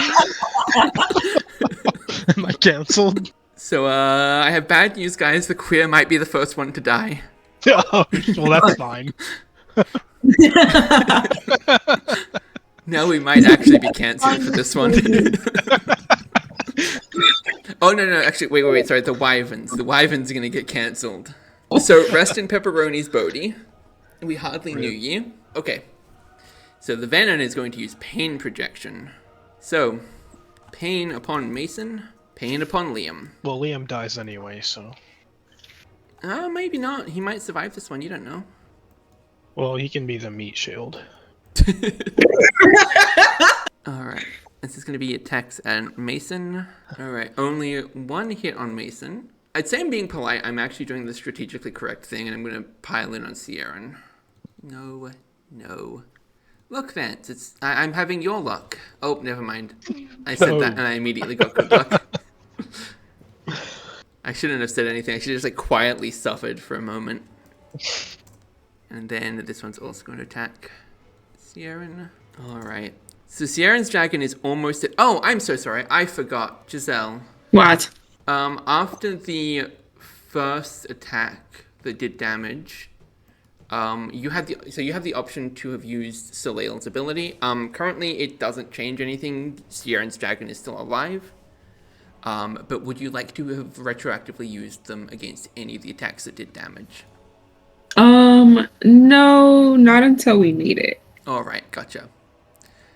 Am I cancelled? So, I have bad news, guys. The queer might be the first one to die. Oh, well, that's fine. Now we might actually be cancelled for this one. Oh, no, actually, wait, sorry, the wyverns. The wyverns are going to get cancelled. So, rest in pepperonis, Bodhi. We hardly knew you. Okay. So, the Venom is going to use pain projection. So, pain upon Mason, pain upon Liam. Well, Liam dies anyway, so... Maybe not. He might survive this one, you don't know. Well, he can be the meat shield. Alright. This is going to be attacks at Mason. Alright, only one hit on Mason. I'd say I'm being polite. I'm actually doing the strategically correct thing, and I'm going to pile in on Sierran. No. Look, Vance, I'm having your luck. Oh, never mind. I said that, and I immediately got good luck. I shouldn't have said anything. I should have just quietly suffered for a moment. And then this one's also going to attack Sierran. Alright. So Sierran's dragon is almost at... Oh, I'm so sorry. I forgot. Giselle. What? After the first attack that did damage, you have the option to have used Soleil's ability. Currently it doesn't change anything. Sierran's dragon is still alive. But would you like to have retroactively used them against any of the attacks that did damage? No, not until we need it. All right, gotcha.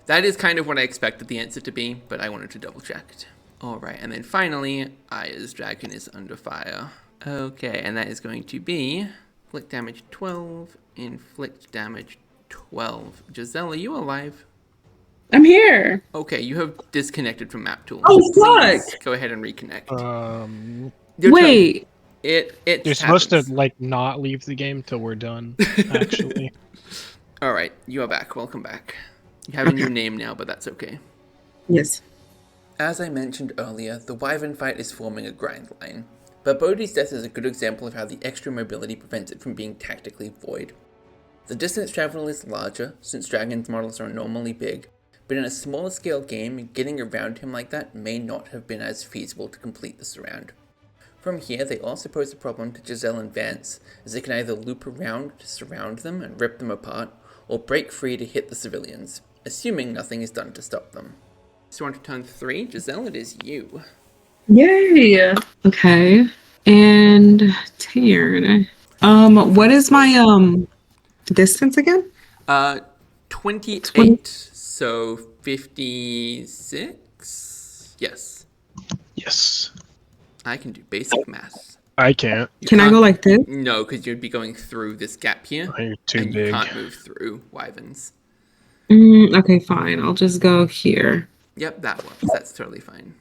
That is kind of what I expected the answer to be, but I wanted to double check it. All right, and then finally, Aya's dragon is under fire. Okay, and that is going to be inflict damage 12, inflict damage 12. Giselle, are you alive? I'm here. Okay, you have disconnected from map tools. Oh, Please fuck. go ahead and reconnect. Wait. It You're supposed to like not leave the game till we're done. Actually. All right, you are back. Welcome back. You have a new name now, but that's okay. Yes. As I mentioned earlier, the Wyvern fight is forming a grind line, but Bodhi's death is a good example of how the extra mobility prevents it from being tactically void. The distance travel is larger, since Dragon's models are normally big, but in a smaller scale game, getting around him like that may not have been as feasible to complete the surround. From here, they also pose a problem to Giselle and Vance, as they can either loop around to surround them and rip them apart, or break free to hit the civilians, assuming nothing is done to stop them. So on to turn 3, Giselle, it is you. Yay. Okay. And Taryn. What is my distance again? 28, so 56? Yes. Yes. I can do basic math. I can't. Can I go like this? No, because you'd be going through this gap here. You're too and big. You can't move through Wyverns. Okay, fine. I'll just go here. Yep, that works. That's totally fine.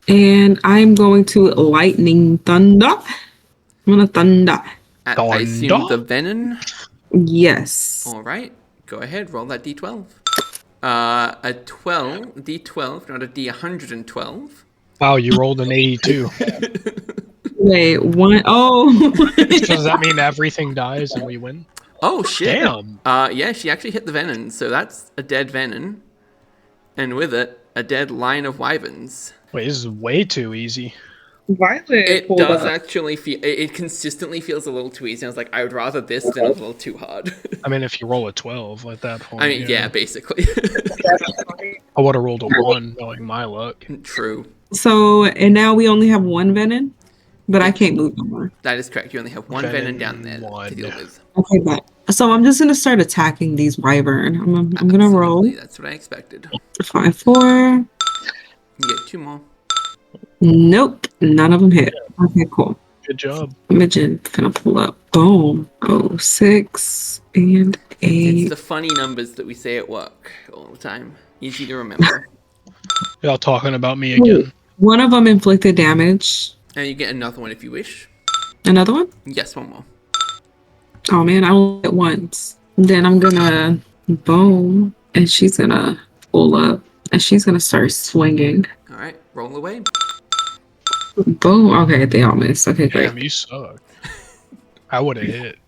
And I'm going to lightning thunder. I'm gonna thunder. I assume the venom? Yes. Alright, go ahead, roll that d12. A 12, d12, not a d112. Wow, you rolled an 82. Wait, one. Oh. So does that mean everything dies and we win? Oh, shit. Damn. Yeah, she actually hit the venom, so that's a dead venom. And with it, a dead line of wyverns. Wait, this is way too easy. Violet. It does actually feel. It consistently feels a little too easy. I was like, I would rather this than a little too hard. I mean, if you roll a 12 at that point. I mean, yeah, basically. I would have rolled a 1, knowing my luck. True. So, and now we only have one venom, but I can't move no more. That is correct. You only have one venom down there to deal with. Okay, but so I'm just gonna start attacking these wyvern. I'm gonna roll. That's what I expected. 5, 4. You get 2 more. Nope, none of them hit. Okay, cool. Good job. I'm gonna pull up. Boom. Oh, 6 and 8. It's the funny numbers that we say at work all the time. Easy to remember. Y'all talking about me again. One of them inflicted damage. And you get another one if you wish. Another one? Yes, one more. Oh man, I will get once. Then I'm gonna boom, and she's gonna pull up, and she's gonna start swinging. All right, roll away. Boom. Okay, they all missed. Okay, great. Damn, you suck. I would have hit.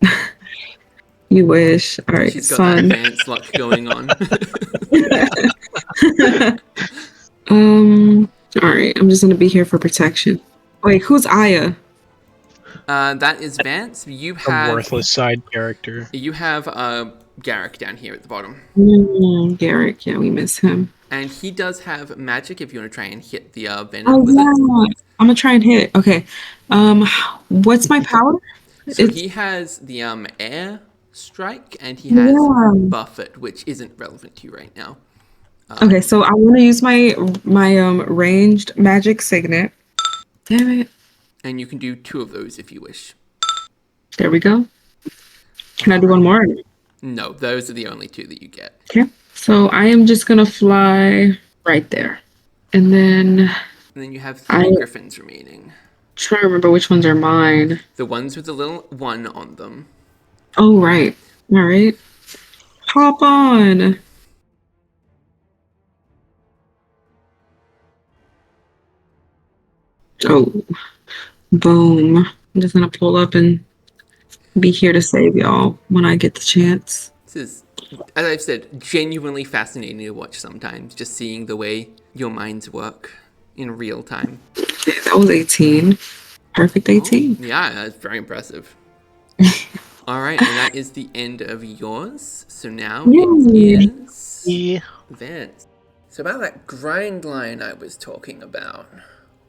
You wish. All right, She's got son. that advanced luck going on. All right, I'm just gonna be here for protection. Wait, who's Aya? That is Vance. You A have worthless side character. You have Garrick down here at the bottom. Garrick. Yeah, we miss him. And he does have magic if you want to try and hit the venom Oh with yeah, it. I'm gonna try and hit. Okay. What's my power? So he has the air strike and he has buffet, which isn't relevant to you right now. Okay, so I want to use my ranged magic signet. Damn it. And you can do 2 of those if you wish. There we go. Can I do one more? No, those are the only 2 that you get. Okay. So I am just gonna fly right there, and then And then you have 3 griffins remaining. try to remember which ones are mine. The ones with the little 1 on them. Oh right. All right. Hop on. Oh, boom. I'm just gonna pull up and be here to save y'all when I get the chance. This is, as I've said, genuinely fascinating to watch sometimes, just seeing the way your minds work. in real time. Yeah, that was 18. Perfect 18. Yeah, that's very impressive. All right, and that is the end of yours. So now it Yay. is Yeah. Vance. So about that grind line I was talking about.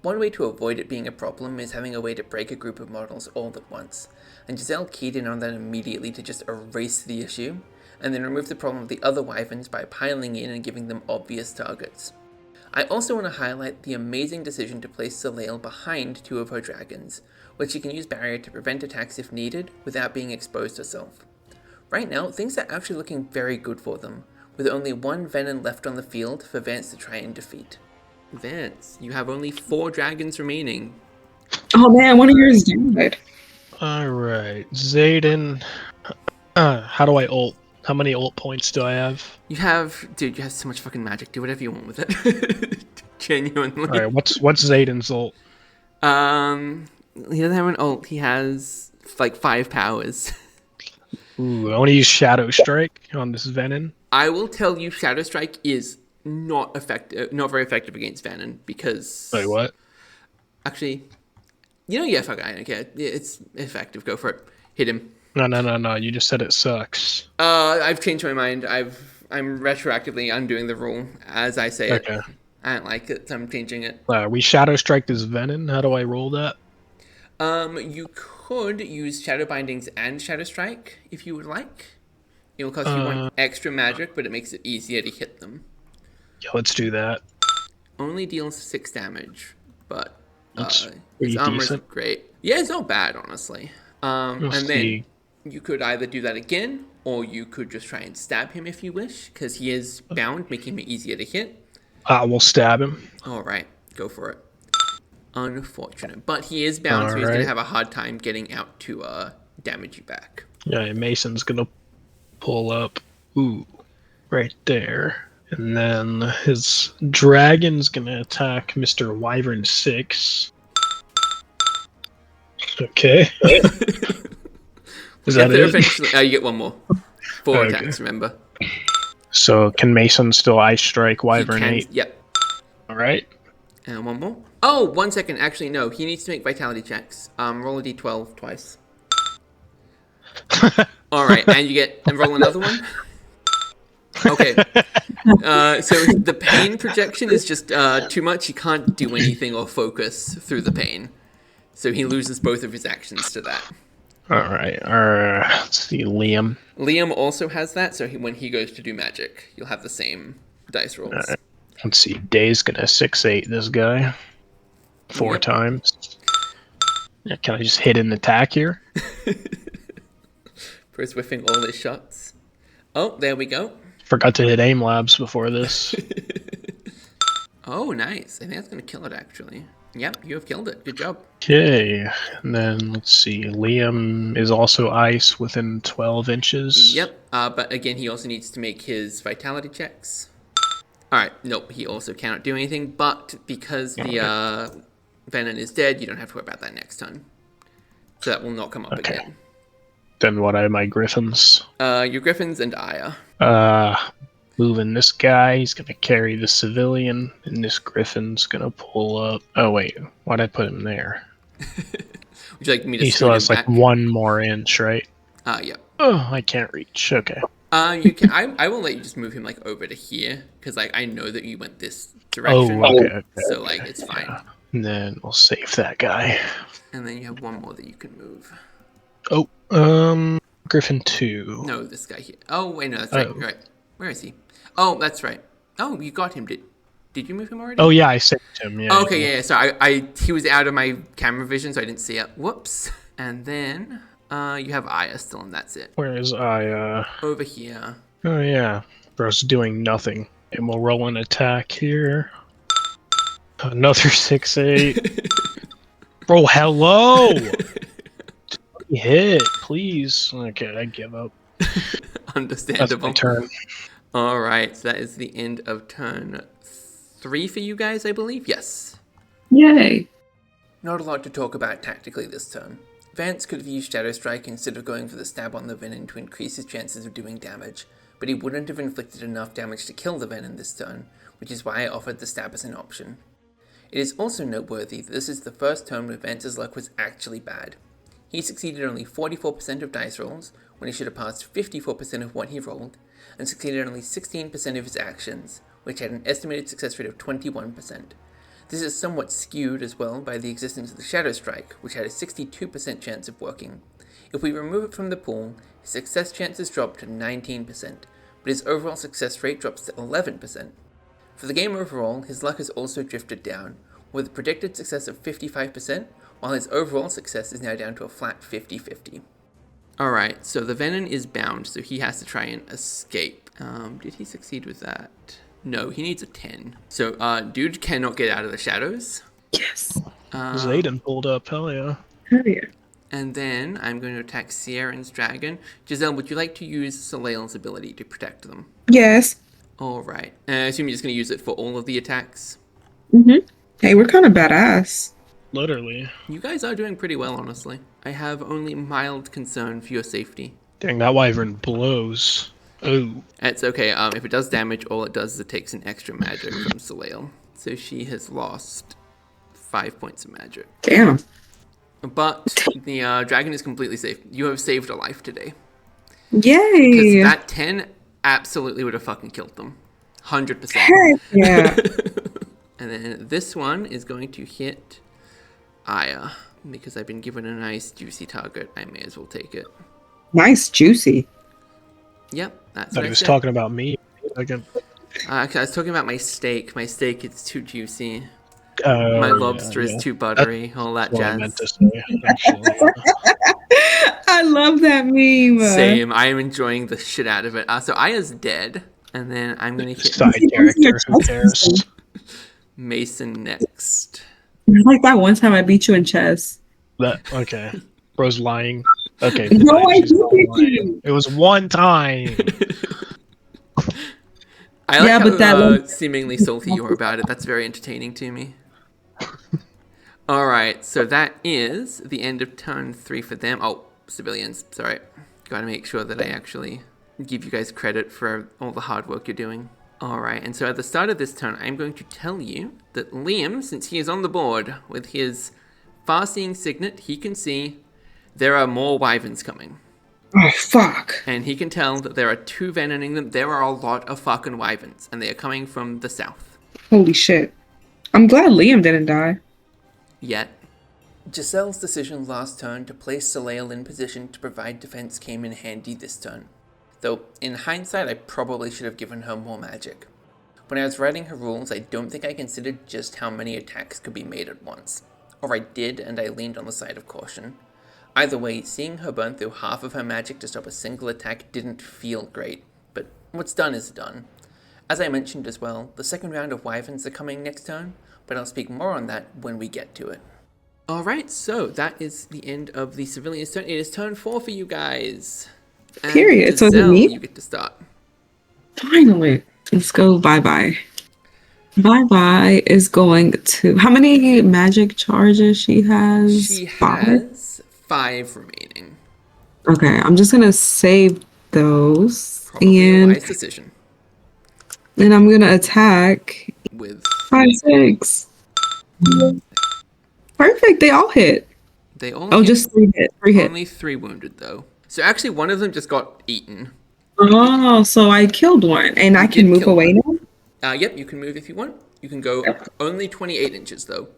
One way to avoid it being a problem is having a way to break a group of models all at once, and Giselle keyed in on that immediately to just erase the issue, and then remove the problem of the other wyverns by piling in and giving them obvious targets. I also want to highlight the amazing decision to place Soleil behind two of her dragons, which she can use barrier to prevent attacks if needed without being exposed herself. Right now, things are actually looking very good for them, with only one Venom left on the field for Vance to try and defeat. Vance, you have only 4 dragons remaining. Oh man, one of yours died. Alright, Zayden. How do I ult? How many ult points do I have? You have so much fucking magic. Do whatever you want with it. Genuinely. Alright, what's Zayden's ult? He doesn't have an ult. He has like 5 powers. Ooh, I want to use Shadow Strike on this Venom. I will tell you, Shadow Strike is not very effective against Venom because. Wait, what? Actually, yeah, fuck, I don't care. It's effective. Go for it. Hit him. No. You just said it sucks. I've changed my mind. I'm retroactively undoing the rule as I say it. I don't like it, so I'm changing it. We Shadow Strike this Venom. How do I roll that? You could use Shadow Bindings and Shadow Strike if you would like. It will cost you 1 extra magic, but it makes it easier to hit them. Yeah, let's do that. Only deals 6 damage, but That's his armor decent. is great. Yeah, it's not bad, honestly. Then you could either do that again, or you could just try and stab him if you wish, because he is bound, making him easier to hit. We'll stab him. Alright, go for it. Unfortunate. But he is bound, so he's going to have a hard time getting out to damage you back. Yeah, Mason's going to pull up. Ooh, right there. And then his dragon's going to attack Mr. Wyvern 6. Okay. Is that it? Eventually, you get one more. 4 attacks, remember. So can Mason still Ice Strike Wyvern 8? Yep. Alright. And one more. Oh, 1 second. Actually, no. He needs to make vitality checks. Roll a d12 twice. Alright, and roll another one. Okay. So the pain projection is just too much. He can't do anything or focus through the pain. So he loses both of his actions to that. Alright. Let's see, Liam. Liam also has that, so when he goes to do magic, you'll have the same dice rolls. Right. Let's see, Day's gonna 6-8 this guy 4 times. Yeah, can I just hit an attack here? First whiffing all his shots. Oh, there we go. Forgot to hit aim labs before this. Oh, nice. I think that's going to kill it, actually. Yep, you have killed it. Good job. Okay, and then let's see. Liam is also ice within 12 inches. Yep, but again, he also needs to make his vitality checks. Alright, nope, he also cannot do anything, but because the Venom is dead, you don't have to worry about that next turn. So that will not come up again. Then what are my griffins? Your griffins and Aya. Moving this guy, he's gonna carry the civilian, and this griffin's gonna pull up. Oh wait, why'd I put him there? Would you like me to He still has like 1 more inch, right? Yep. Oh, I can't reach. Okay. You can. I will let you just move him like over to here because like I know that you went this direction. Oh, okay. So like it's fine. And then we'll save that guy. And then you have 1 more that you can move. Oh, Griffin 2. No, this guy here. Oh wait, no, that's right. You're right. Where is he? Oh, that's right. Oh, you got him. Did you move him already? Oh yeah, I saved him. Yeah. Okay, yeah. So he was out of my camera vision, so I didn't see it. Whoops. And then you have Aya still, and that's it. Where is Aya? Over here. Oh yeah, bro's doing nothing. And we'll roll an attack here. Another 6-8. Bro, hello. Hit, please. Okay, I give up. Understandable. That's my turn. All right, so that is the end of turn 3 for you guys, I believe. Yes. Yay. Not a lot to talk about tactically this turn. Vance could have used Shadow Strike instead of going for the stab on the Venom to increase his chances of doing damage, but he wouldn't have inflicted enough damage to kill the Venom this turn, which is why I offered the stab as an option. It is also noteworthy that this is the first turn where Vance's luck was actually bad. He succeeded only 44% of dice rolls, when he should have passed 54% of what he rolled, and succeeded only 16% of his actions, which had an estimated success rate of 21%. This is somewhat skewed as well by the existence of the Shadow Strike, which had a 62% chance of working. If we remove it from the pool, his success chances drop to 19%, but his overall success rate drops to 11%. For the game overall, his luck has also drifted down, with a predicted success of 55%, while his overall success is now down to a flat 50-50. Alright, so the Venom is bound, so he has to try and escape. Did he succeed with that? No, he needs a 10. So, dude cannot get out of the shadows. Yes. Zayden pulled up, hell yeah. Hell yeah. And then I'm going to attack Sierra's dragon. Giselle, would you like to use Soleil's ability to protect them? Yes. Alright. I assume you're just going to use it for all of the attacks? Mm-hmm. Hey, we're kind of badass. Literally. You guys are doing pretty well, honestly. I have only mild concern for your safety. Dang, that wyvern blows. Oh. It's okay. If it does damage, all it does is it takes an extra magic from Soleil. So she has lost 5 points of magic. Damn. But the dragon is completely safe. You have saved a life today. Yay. Because that 10 absolutely would have fucking killed them. 100%. Heck yeah. And then this one is going to hit Aya. Because I've been given a nice juicy target, I may as well take it. Nice, juicy. Yep, that's Thought what he I was said. talking about me. Again. I was talking about my steak. My steak is too juicy. Oh, My lobster yeah. is too buttery. All that That's what I jazz. meant to say, actually. I love that meme. Same. I am enjoying the shit out of it. So Aya's dead, and then I'm gonna hit Side character, who cares? Mason next. Like that one time I beat you in chess. Okay. Bro's lying. Okay. No, fine, I she's not didn't. lying. It was one time. I like Yeah, how but that seemingly salty you are about it. That's very entertaining to me. Alright, so that is the end of turn 3 for them. Oh, civilians, sorry. Gotta make sure that I actually give you guys credit for all the hard work you're doing. Alright, and so at the start of this turn, I'm going to tell you that Liam, since he is on the board with his far-seeing signet, he can see there are more wyverns coming. Oh, fuck. And he can tell that there are 2 venoning them. There are a lot of fucking wyverns, and they are coming from the south. Holy shit. I'm glad Liam didn't die. Yet. Giselle's decision last turn to place Soleil in position to provide defense came in handy this turn. Though, in hindsight, I probably should have given her more magic. When I was writing her rules, I don't think I considered just how many attacks could be made at once. Or I did, and I leaned on the side of caution. Either way, seeing her burn through half of her magic to stop a single attack didn't feel great, but what's done is done. As I mentioned as well, the second round of wyverns are coming next turn, but I'll speak more on that when we get to it. Alright, so that is the end of the civilian's turn. It is turn 4 for you guys. And Period. So is it Giselle, me? you get to start. Finally. Let's go bye-bye. Bye-bye is going to... How many magic charges she has? She 5? has 5 remaining. Okay, I'm just gonna save those. Probably a And wise decision. then I'm gonna attack With 5, 6. Perfect, they all hit. they all Oh, hit. just 3 hit. 3 hit. Only 3 wounded though. So actually one of them just got eaten. Oh, so I killed one, and I can did move kill away one. now? Yep, you can move if you want. You can go Yep. only 28 inches though,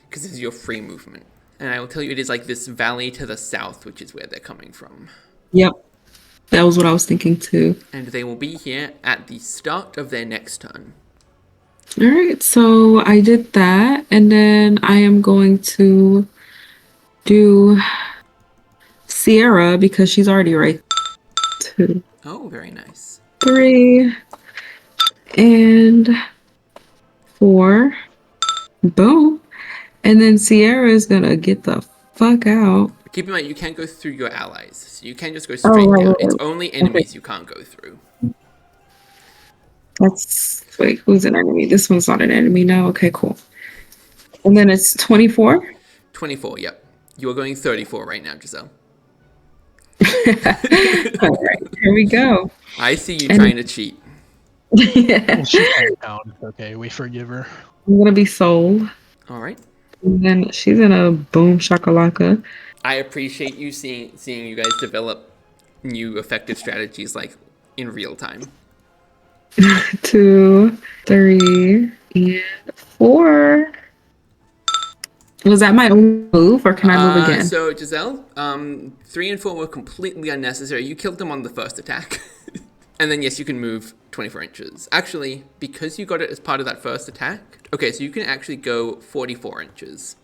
because this is your free movement. And I will tell you it is like this valley to the south, which is where they're coming from. Yep. That was what I was thinking too. And they will be here at the start of their next turn. All right, so I did that, and then I am going to do Sierra because she's already right. 2, Oh, very nice. 3, and 4. Boom. And then Sierra is gonna get the fuck out. Keep in mind, you can't go through your allies. So you can't just go straight right, down. right, It's right. only enemies you can't go through. Wait, who's an enemy? This one's not an enemy now. Okay, cool. And then it's 24. 24, yep. You are going 34 right now, Giselle. All right, here we go. I see you And- trying to cheat. Well, she calmed down. Okay, we forgive her. I'm gonna be sold. All right. And then she's gonna boom shakalaka. I appreciate you seeing you guys develop new effective strategies like in real time. 2, 3, and 4. Was that my own move, or can I move again? So Giselle, 3 and 4 were completely unnecessary. You killed them on the first attack. And then yes, you can move 24 inches. Actually, because you got it as part of that first attack, okay, so you can actually go 44 inches.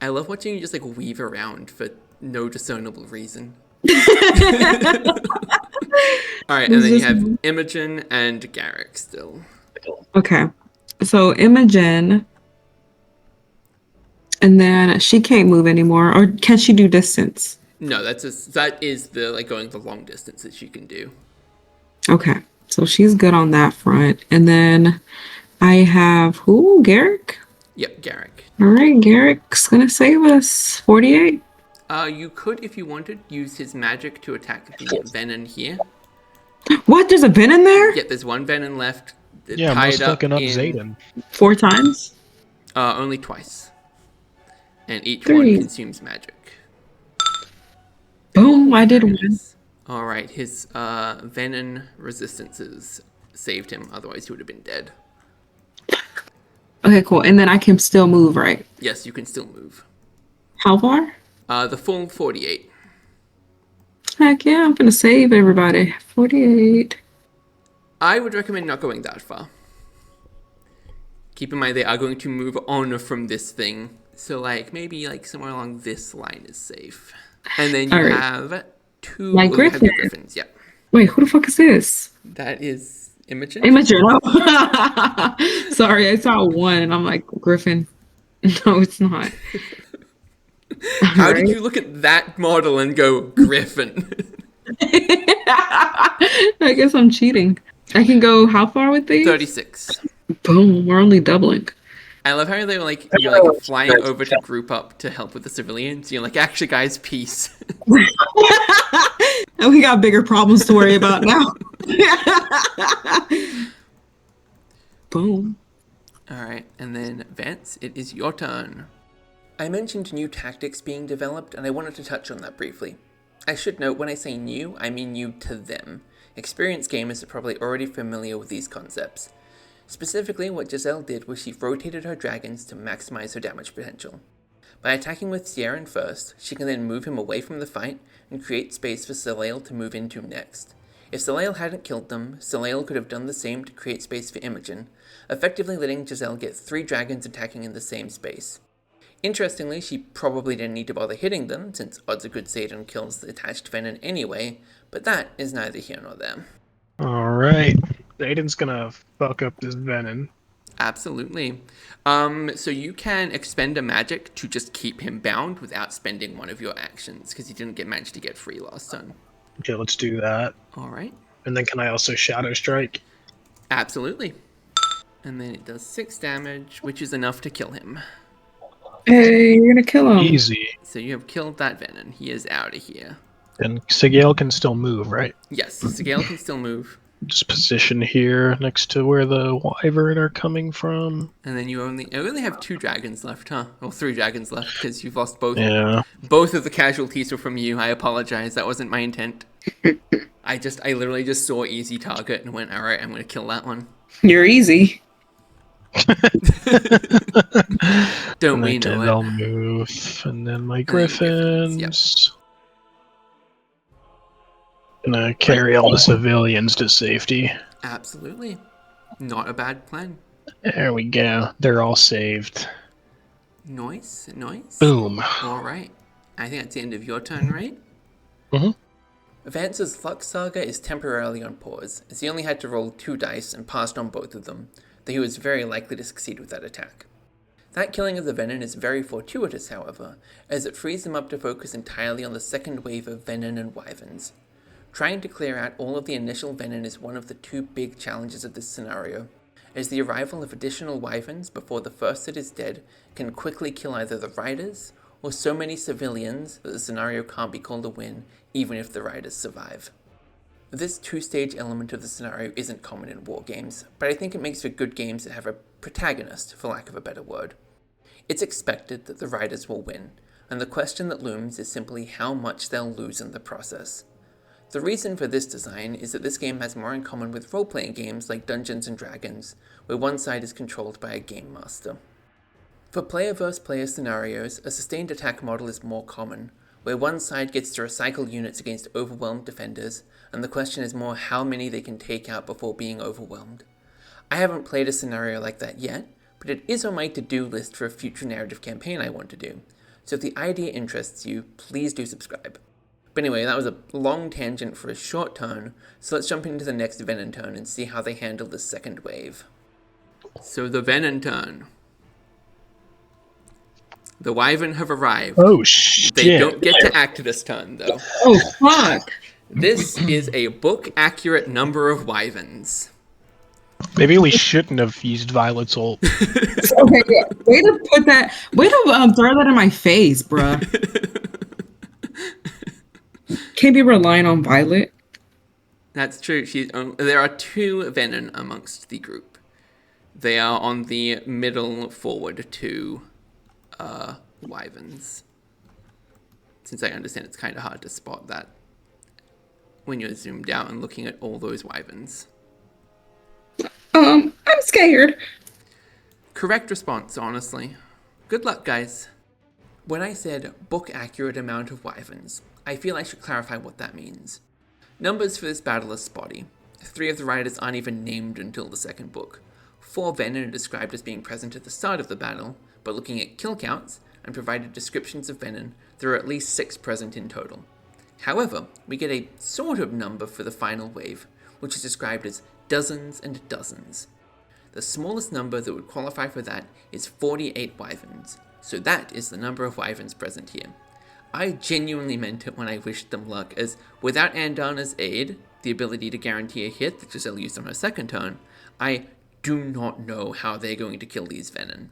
I love watching you just like weave around for no discernible reason. Alright, and then you have Imogen and Garrick still. Okay. So Imogen, and then she can't move anymore, or can she do distance? No, that is the like going the long distance that she can do. Okay. So she's good on that front. And then I have who? Garrick? Yep, Garrick. All right, Garrick's gonna save us. 48. You could, if you wanted, use his magic to attack the venom here. What? There's a venom there? Yeah, there's one venom left. Yeah, tied most fucking up Zayden. 4 times? Only twice. And each 3. one consumes magic. Boom, I did one. Alright, his venom resistances saved him, otherwise he would have been dead. Okay, cool. And then I can still move, right? Yes, you can still move. How far? The full 48. Heck yeah, I'm gonna save everybody. 48. I would recommend not going that far. Keep in mind they are going to move on from this thing. So like maybe like somewhere along this line is safe. And then you have 2 My you have Griffin. the Griffins, yeah. Wait, who the fuck is this? That is Imogen. Imogen. Oh. Sorry, I saw 1 and I'm like, Griffin. No, it's not. How did you look at that model and go, Griffin? I guess I'm cheating. I can go how far with these? 36. Boom, we're only doubling. I love how they were like, you're like flying over to group up to help with the civilians. You're like, actually, guys, peace. And we got bigger problems to worry about now. Boom. All right, and then Vance, it is your turn. I mentioned new tactics being developed, and I wanted to touch on that briefly. I should note when I say new, I mean new to them. Experienced gamers are probably already familiar with these concepts. Specifically, what Giselle did was she rotated her dragons to maximize her damage potential. By attacking with Sieran first, she can then move him away from the fight and create space for Soleil to move into next. If Soleil hadn't killed them, Soleil could have done the same to create space for Imogen, effectively letting Giselle get 3 dragons attacking in the same space. Interestingly, she probably didn't need to bother hitting them, since odds are good Zayden kills the attached venom anyway, but that is neither here nor there. Alright. Zayden's gonna fuck up this venom. Absolutely. So you can expend a magic to just keep him bound without spending one of your actions, because you didn't manage to get free last turn. Okay, let's do that. Alright. And then can I also Shadow Strike? Absolutely. And then it does 6 damage, which is enough to kill him. Hey, you're gonna kill him. Easy. So you have killed that venom. He is out of here. And Sigale can still move, right? Yes, Sigale can still move. Just position here next to where the Wyvern are coming from. And then you only have 2 dragons left, huh? Or 3 dragons left, because you've lost both. Yeah. Both of the casualties were from you. I apologize. That wasn't my intent. I literally just saw easy target and went, alright, I'm going to kill that one. You're easy. Don't we know They'll it? move. And then my Griffins, Griffins. Gonna carry all the civilians to safety. Absolutely. Not a bad plan. There we go. They're all saved. Nice. Boom. Alright. I think that's the end of your turn, right? Mm-hmm. Vance's Luck Saga is temporarily on pause, as he only had to roll 2 dice and passed on both of them, though he was very likely to succeed with that attack. That killing of the venom is very fortuitous, however, as it frees him up to focus entirely on the second wave of venom and wyverns. Trying to clear out all of the initial venom is one of the 2 big challenges of this scenario, as the arrival of additional wyverns before the first set is dead can quickly kill either the riders or so many civilians that the scenario can't be called a win even if the riders survive. This 2-stage element of the scenario isn't common in wargames, but I think it makes for good games that have a protagonist, for lack of a better word. It's expected that the riders will win, and the question that looms is simply how much they'll lose in the process. The reason for this design is that this game has more in common with role-playing games like Dungeons & Dragons, where one side is controlled by a game master. For player versus player scenarios, a sustained attack model is more common, where one side gets to recycle units against overwhelmed defenders, and the question is more how many they can take out before being overwhelmed. I haven't played a scenario like that yet, but it is on my to-do list for a future narrative campaign I want to do, so if the idea interests you, please do subscribe. But anyway, that was a long tangent for a short turn, so let's jump into the next Venom turn and see how they handle the second wave. So the Venom turn. The Wyvern have arrived. Oh, shit. They don't get to act this turn, though. Oh, fuck. This is a book-accurate number of Wyverns. Maybe we shouldn't have used Violet's ult. Okay, yeah. Way to put that. Way to throw that in my face, bruh. Can't be relying on Violet. That's true. There are 2 Venom amongst the group. They are on the middle forward 2 Wyverns. Since I understand it's kind of hard to spot that when you're zoomed out and looking at all those Wyverns. I'm scared. Correct response, honestly. Good luck, guys. When I said book-accurate amount of Wyverns, I feel I should clarify what that means. Numbers for this battle are spotty. 3 of the riders aren't even named until the second book. 4 Venom are described as being present at the start of the battle, but looking at kill counts and provided descriptions of Venom, there are at least 6 present in total. However, we get a sort of number for the final wave, which is described as dozens and dozens. The smallest number that would qualify for that is 48 Wyverns, so that is the number of Wyverns present here. I genuinely meant it when I wished them luck, as without Andana's aid, the ability to guarantee a hit that Giselle used on her second turn, I do not know how they're going to kill these Venom.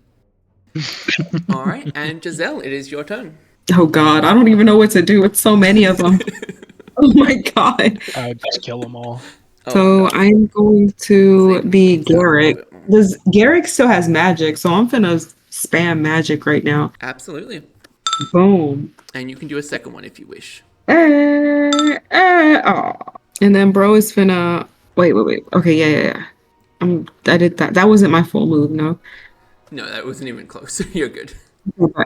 Alright, and Giselle, it is your turn. Oh god, I don't even know what to do with so many of them. Oh my god. I would just kill them all. So I'm going to be Garrick. Garrick still has magic, so I'm finna spam magic right now. Absolutely. Boom. And you can do a second one if you wish. Oh. And then bro is finna wait. Okay, yeah. I did that. That wasn't my full move, no. No, that wasn't even close. You're good. Okay.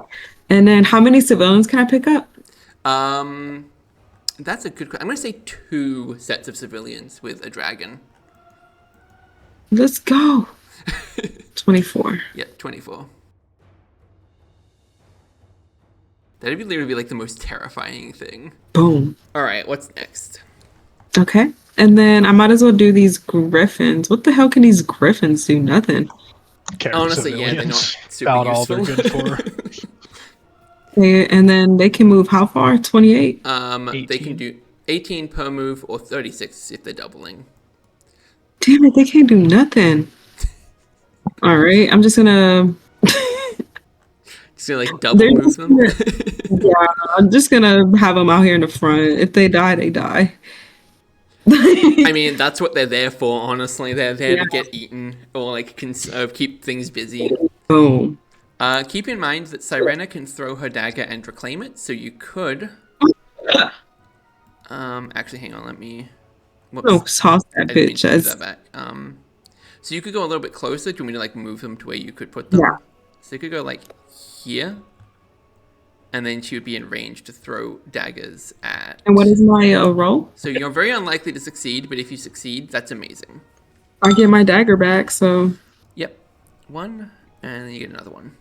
And then how many civilians can I pick up? That's a good question. I'm going to say 2 sets of civilians with a dragon. Let's go. 24. Yeah, 24. That'd be literally like the most terrifying thing. Boom. Alright, what's next? Okay. And then I might as well do these griffins. What the hell can these griffins do? Nothing. Honestly, yeah, they're not super About useful. all they're good for. Okay, and then they can move how far? 28? 18. They can do 18 per move or 36 if they're doubling. Damn it, they can't do nothing. Alright, I'm just gonna... Just gonna like double move them? Yeah, I'm just gonna have them out here in the front. If they die, they die. I mean, that's what they're there for, honestly. They're there to get eaten or like keep things busy. Boom. Keep in mind that Sirena can throw her dagger and reclaim it, so you could... actually, hang on, let me... Whoops. Oh, toss that I didn't mean bitch. to move that back. So you could go a little bit closer. Do you want me to like move them to where you could put them? Yeah. So you could go like here, and then she would be in range to throw daggers at... And what is my roll? So you're very unlikely to succeed, but if you succeed, that's amazing. I get my dagger back, so... Yep. 1, and then you get another one.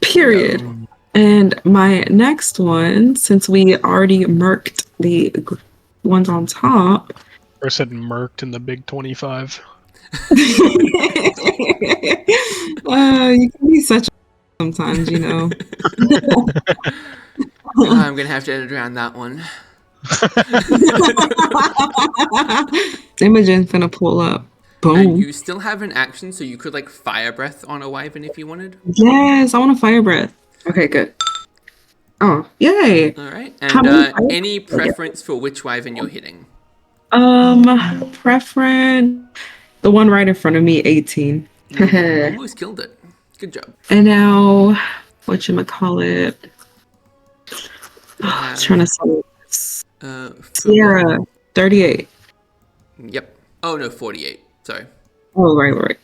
Period. No. And my next one, since we already murked the ones on top... Or said murked in the big 25. You can be such a sometimes, you know. I'm gonna have to edit around that one. Imogen's gonna pull up. Boom. And you still have an action, so you could like fire breath on a wyvern if you wanted. Yes, I want a fire breath. Okay, good. Oh, yay. All right. And any preference for which wyvern you're hitting? Preference. The one right in front of me, 18. You almost killed it. Good job. And now, whatchamacallit? I was trying to say Sierra, 38. Yep. Oh, no, 48. Sorry. Oh, right.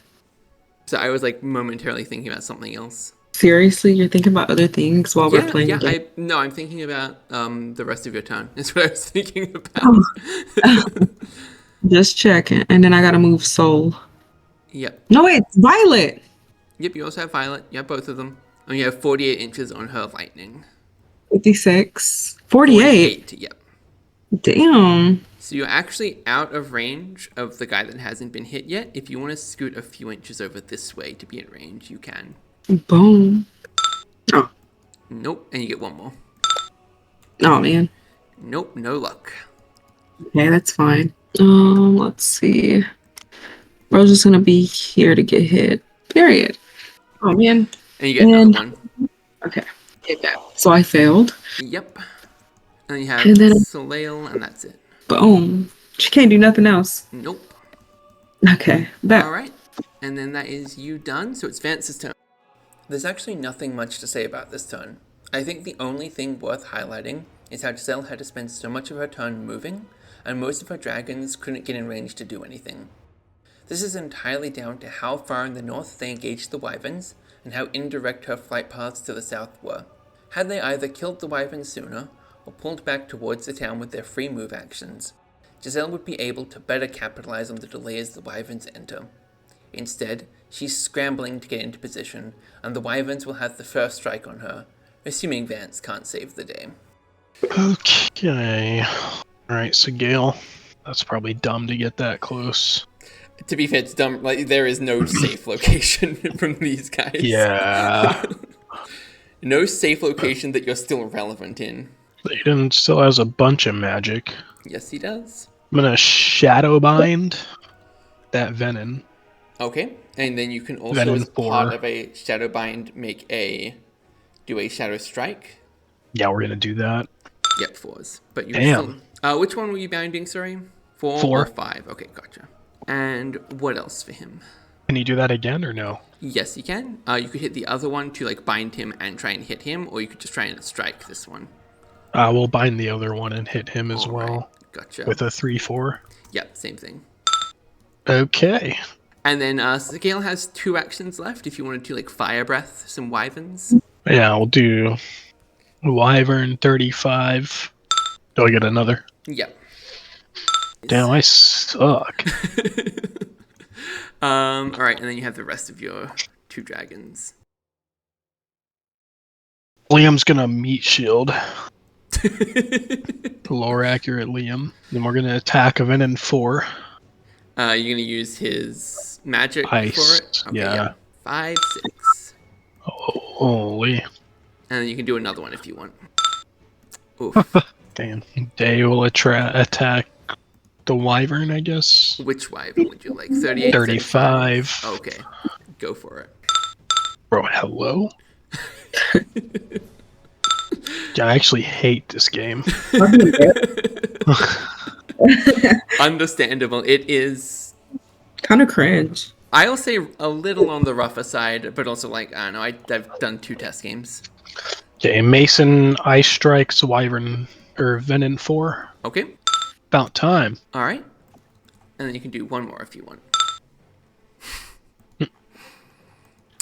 So I was like momentarily thinking about something else. Seriously? You're thinking about other things while we're playing the game? No, I'm thinking about the rest of your turn. That's what I was thinking about. Oh. Just checking. And then I gotta move Soul. Yep. No, wait, it's Violet. Yep, you also have Violet. You have both of them. And you have 48 inches on her lightning. 56. 48? Yep. Damn. So you're actually out of range of the guy that hasn't been hit yet. If you want to scoot a few inches over this way to be in range, you can. Boom. Oh. Nope, and you get one more. Oh, man. Nope, no luck. Okay, that's fine. Let's see. Bro's just gonna be here to get hit. Period. Oh, man. And you get another one. Okay. Get that. So I failed. Yep. And you have Soleil, and that's it. Boom. She can't do nothing else. Nope. Okay. Bet. All right. And then that is you done. So it's Vance's turn. There's actually nothing much to say about this turn. I think the only thing worth highlighting is how Giselle had to spend so much of her turn moving, and most of her dragons couldn't get in range to do anything. This is entirely down to how far in the north they engaged the wyverns, and how indirect her flight paths to the south were. Had they either killed the wyverns sooner, or pulled back towards the town with their free move actions, Giselle would be able to better capitalize on the delay as the wyverns enter. Instead, she's scrambling to get into position, and the wyverns will have the first strike on her, assuming Vance can't save the day. Okay. Alright, so Gale, that's probably dumb to get that close. To be fair, it's dumb. Like, there is no safe location from these guys. Yeah. No safe location that you're still relevant in. Aiden still has a bunch of magic. Yes, he does. I'm gonna shadow bind that venom. Okay, and then you can also, Venom as part of a shadow bind, do a shadow strike. Yeah, we're gonna do that. Yep, 4s. But you Damn. Still, which one were you binding? Sorry, 4 or 5? Okay, gotcha. And what else for him? Can you do that again or no? Yes, you can. You could hit the other one to like bind him and try and hit him, or you could just try and strike this one. We'll bind the other one and hit him as well. Right. Gotcha. With a 3/4. Yep, same thing. Okay. And then Gale has 2 actions left if you wanted to like fire breath some wyverns. Yeah, we'll do Wyvern 35. Do I get another? Yep. Damn, I suck. Alright, and then you have the rest of your 2 dragons. Liam's gonna meat shield. Lore accurate Liam. Then we're gonna attack a Venom 4. You're gonna use his magic Ice. for it? Okay, yeah. 5, 6. Holy. And then you can do another one if you want. Oof. Damn. Day will attack the Wyvern, I guess. Which wyvern would you like? 38? 35. Okay. Go for it. Bro, hello? Yeah, I actually hate this game. Understandable. It is kind of cringe. I'll say a little on the rougher side, but also like, I don't know, I've done 2 test games. Okay, Mason Ice Strikes Wyvern or Venom 4. Okay. About time. Alright. And then you can do one more if you want.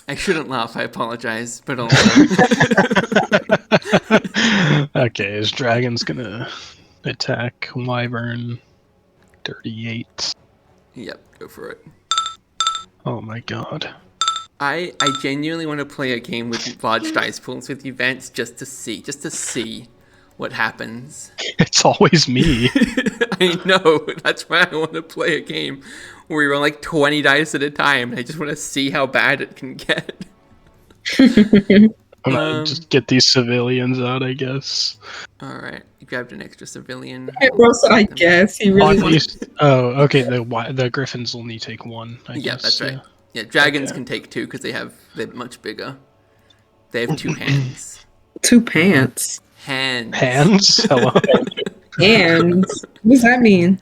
I shouldn't laugh, I apologize, but also... Okay, his dragon's gonna attack Wyvern 38. Yep, go for it. Oh my god. I genuinely want to play a game with large dice pools with you, Vance, just to see what happens. It's always me. I know, that's why I want to play a game where we roll like 20 dice at a time, and I just want to see how bad it can get. Just get these civilians out, I guess. Alright, you grabbed an extra civilian. Hey, bro, so I guess he really wants... Oh, okay, the griffins will only take 1, I guess. Yeah, that's right. Yeah, dragons can take 2 because they're much bigger. They have 2 hands. 2 pants. Hands. Hands? Hello? Hands? What does that mean?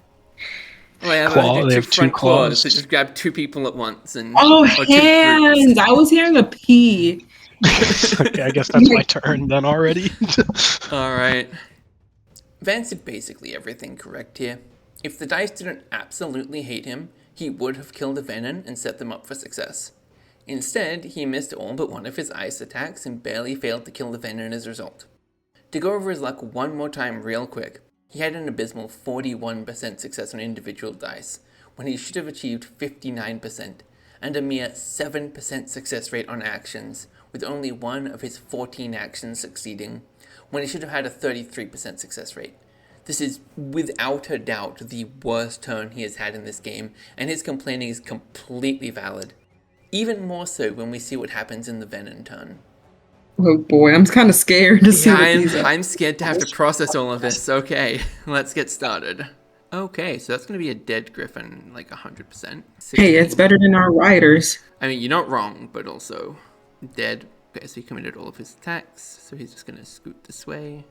Oh, they have, They have two front claws. claws. They just grab two people at once. And Oh, or two hands! groups. I was hearing a P. Okay, I guess that's my turn then already. All right. Vance did basically everything correct here. If the dice didn't absolutely hate him, he would have killed the Venom and set them up for success. Instead, he missed all but one of his ice attacks and barely failed to kill the Venom as a result. To go over his luck one more time real quick, he had an abysmal 41% success on individual dice, when he should have achieved 59%, and a mere 7% success rate on actions, with only one of his 14 actions succeeding, when he should have had a 33% success rate. This is without a doubt the worst turn he has had in this game, and his complaining is completely valid. Even more so when we see what happens in the Venom turn. Oh boy, I'm kind of scared to see what these are. I'm scared to have to process all of this. Okay, let's get started. Okay, so that's going to be a dead griffin, like 100%. 16. Hey, it's better than our riders. I mean, you're not wrong, but also dead. Okay, so he committed all of his attacks, so he's just going to scoot this way.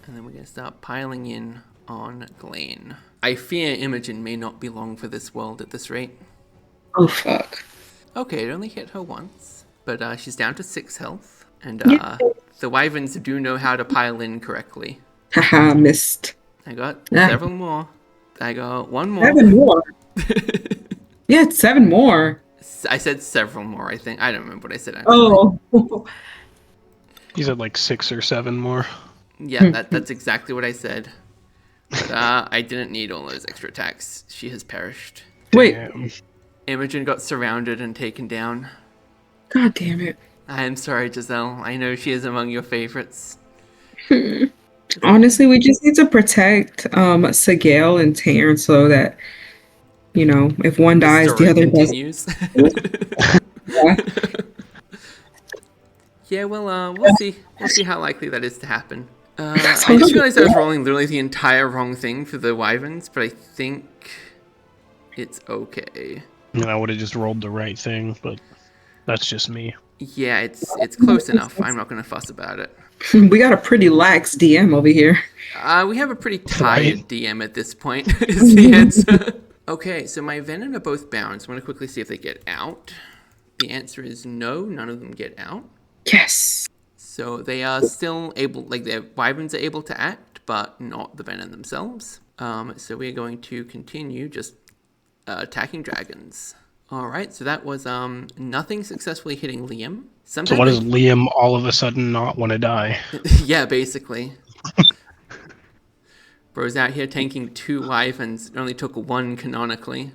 And then we're going to start piling in on Glenn. I fear Imogen may not be long for this world at this rate. Oh, fuck. Okay, it only hit her once, but she's down to 6 health. And Yeah. the wyverns do know how to pile in correctly. Haha, missed. I got Yeah. several more. I got one more. 7 more. Yeah, it's 7 more. I said several more, I think. I don't remember what I said. Actually. Oh. You said like 6 or 7 more. Yeah, that's exactly what I said. But I didn't need all those extra attacks. She has perished. Wait. Damn. Imogen got surrounded and taken down. God damn it. I am sorry, Giselle. I know she is among your favorites. Honestly, we just need to protect Sigale and Taryn so that, you know, if one The dies, the story other doesn't. continues. Yeah. Yeah, well, we'll see. We'll see how likely that is to happen. I just Sounds realized I was like- rolling literally the entire wrong thing for the wyverns, but I think it's okay. I would have just rolled the right thing, but that's just me. Yeah, it's close enough. I'm not going to fuss about it. We got a pretty lax DM over here. We have a pretty tired DM at this point, is the answer. Okay, so my Venom are both bound, so I'm going to quickly see if they get out. The answer is no, none of them get out. Yes. So they are still able, like their wyverns are able to act, but not the Venom themselves. So we are going to continue just attacking dragons. All right, so that was nothing successfully hitting Liam. So what does Liam all of a sudden not want to die? Yeah, basically. Bro's out here tanking 2 wyverns. It only took 1 canonically.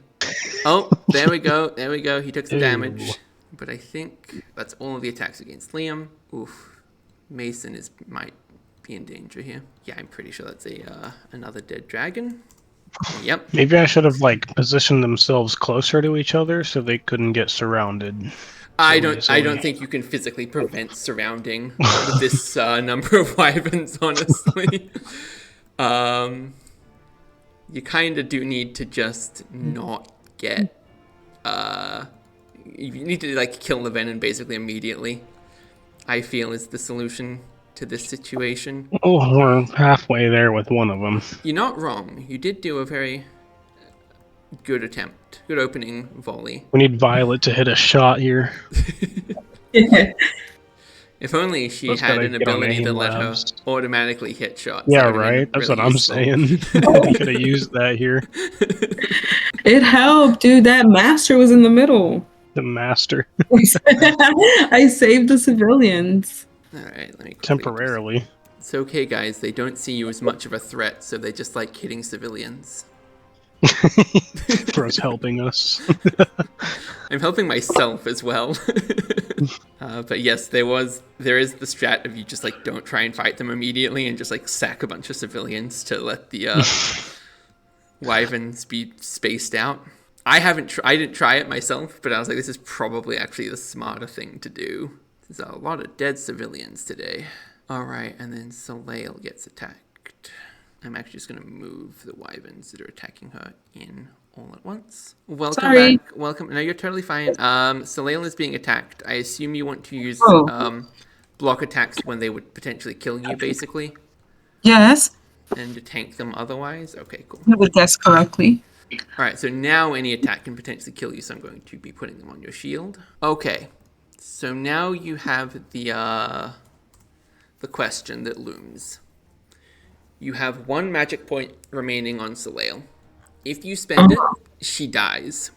Oh, there we go. There we go. He took some damage. But I think that's all of the attacks against Liam. Oof. Mason might be in danger here. Yeah, I'm pretty sure that's another dead dragon. Yep. Maybe I should have positioned themselves closer to each other so they couldn't get surrounded. I don't think you can physically prevent surrounding this number of wyverns, honestly. You kind of do need to just not get you need to kill the Venom basically immediately. I feel is the solution to this situation. Oh, we're halfway there with one of them. You're not wrong. You did do a very good attempt. Good opening volley. We need Violet to hit a shot here. If only she Let's had gotta an get on ability to aim let her labs. automatically hit shots. Yeah, That would've been right? That's really what I'm useful. saying. We could have used that here. It helped, dude. That master was in the middle. The master. I saved the civilians. All right, let me quickly Temporarily. It's okay, guys. They don't see you as much of a threat, so they just like hitting civilians. Bro's helping us. I'm helping myself as well. But yes, there is the strat of you just don't try and fight them immediately and just sack a bunch of civilians to let the wyverns be spaced out. I didn't try it myself, but I was like, this is probably actually the smarter thing to do. There's a lot of dead civilians today. All right, and then Soleil gets attacked. I'm actually just going to move the wyverns that are attacking her in all at once. Welcome Sorry. back. Welcome. No, you're totally fine. Soleil is being attacked. I assume you want to use block attacks when they would potentially kill you, basically. Yes. And to tank them otherwise? Okay, cool. I would guess correctly. Alright, so now any attack can potentially kill you, so I'm going to be putting them on your shield. Okay, so now you have the question that looms. You have 1 magic point remaining on Soleil. If you spend it, she dies.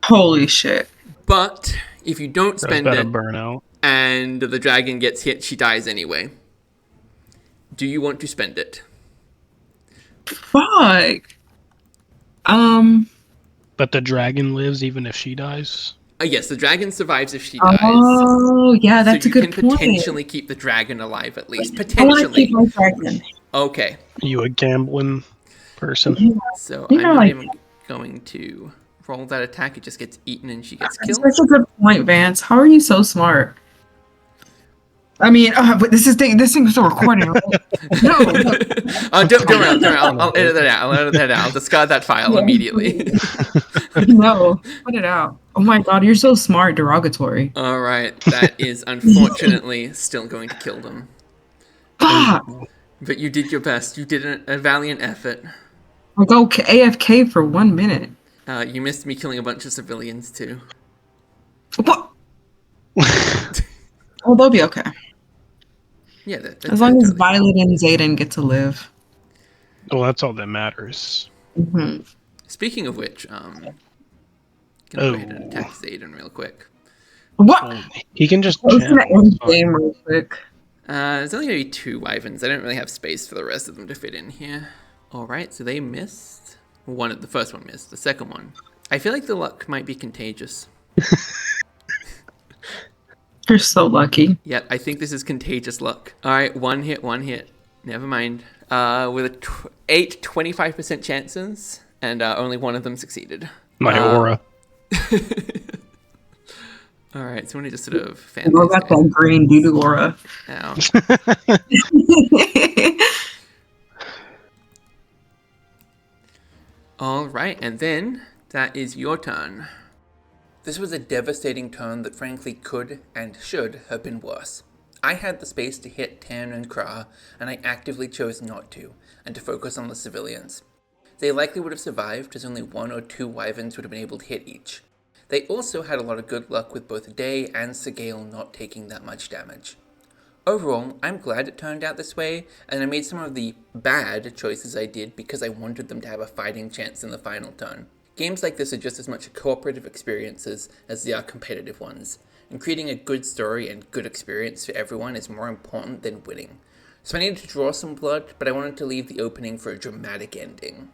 Holy shit. But if you don't spend it burnout. and the dragon gets hit, she dies anyway. Do you want to spend it? Fuck. But the dragon lives even if she dies. Yes, the dragon survives if she dies. Oh, yeah, that's so a good you can point. potentially keep the dragon alive at least. I want to Potentially. keep my dragon. Okay. You a gambling person? So You I'm know, not like- even going to roll that attack. It just gets eaten and she gets That's killed. such a good point, Vance. How are you so smart? I mean, but this thing's still recording. Right? No. Don't worry. I'll edit that out. I'll discard that file immediately. No, put it out. Oh my god, you're so smart. Derogatory. All right. That is unfortunately still going to kill them. Fuck. But you did your best. You did a valiant effort. I'll go AFK for 1 minute. You missed me killing a bunch of civilians too. What? Oh, they'll be okay. Yeah, that's As long as totally Violet and Zayden get to live. Well, that's all that matters. Mm-hmm. Speaking of which, gonna go ahead and attack Zayden real quick. What? He can just I was gonna channel. end game real quick. There's only gonna be 2 wyverns. I don't really have space for the rest of them to fit in here. Alright, so they missed. The first one missed. The second one. I feel like the luck might be contagious. You're so lucky. Yeah, I think this is contagious luck. Alright, one hit. Never mind. With a 25% chances, and only 1 of them succeeded. My aura. Alright, so let me just sort of fan Go these got guys that green doo-doo aura. out. Alright, and then that is your turn. This was a devastating turn that frankly could and should have been worse. I had the space to hit Tan and Kra, and I actively chose not to, and to focus on the civilians. They likely would have survived, as only 1 or 2 wyverns would have been able to hit each. They also had a lot of good luck with both Day and Sigale not taking that much damage. Overall, I'm glad it turned out this way, and I made some of the bad choices I did because I wanted them to have a fighting chance in the final turn. Games like this are just as much cooperative experiences as they are competitive ones, and creating a good story and good experience for everyone is more important than winning. So I needed to draw some blood, but I wanted to leave the opening for a dramatic ending.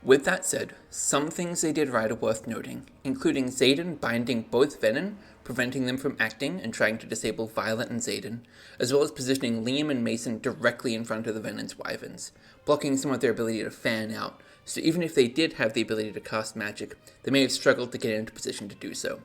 With that said, some things they did right are worth noting, including Zayden binding both Venom, preventing them from acting and trying to disable Violet and Zayden, as well as positioning Liam and Mason directly in front of the Venom's wyverns, blocking some of their ability to fan out, so even if they did have the ability to cast magic, they may have struggled to get into position to do so.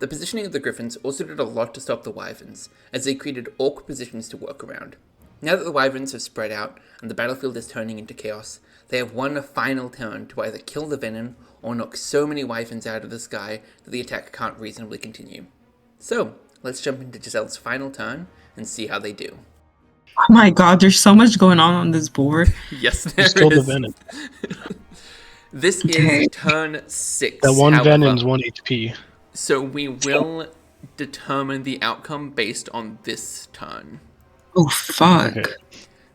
The positioning of the Griffins also did a lot to stop the wyverns, as they created awkward positions to work around. Now that the wyverns have spread out, and the battlefield is turning into chaos, they have won a final turn to either kill the Venom, or knock so many wyverns out of the sky that the attack can't reasonably continue. So, let's jump into Giselle's final turn, and see how they do. Oh my god, there's so much going on this board. Yes, there Still the is. Venom. This Okay. is turn 6. That one however. Venom's 1 HP. So we will determine the outcome based on this turn. Oh fuck. Okay.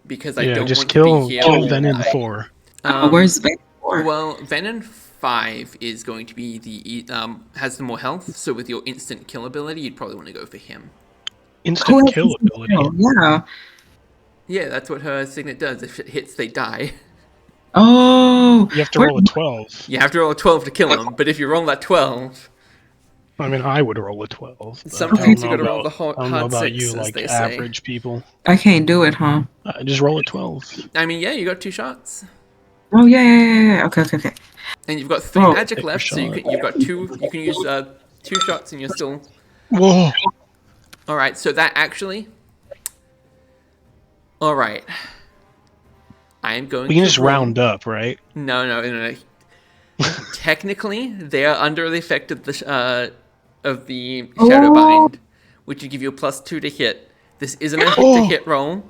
Because I Yeah, don't just want kill to be here. kill Venom 4. Where's Venom 4? Well, Venom 5 is going to be the has the more health, so with your instant kill ability, you'd probably want to go for him. Instant has kill instant ability. kill? Yeah. Yeah, that's what her signet does. If it hits, they die. Oh. You have to where- roll a 12. You have to roll a 12 to kill him, but if you roll that 12, I mean, I would roll a 12. but sometimes I you don't gotta know roll the about- I don't know hard about 6, you, as like they say. average people. I can't do it, huh? Just roll a 12. I mean, yeah, you got 2 shots. Oh yeah. Okay. And you've got 3 Oh. magic Take your left, so shot. you've got 2, you can use 2 shots and you're still... Whoa! Alright, so that actually... Alright. I am going We can to just roll- round up, right? No. Technically, they are under the effect of the Shadow Oh. Bind, which would give you a +2 to hit. This isn't a hit-to-hit roll,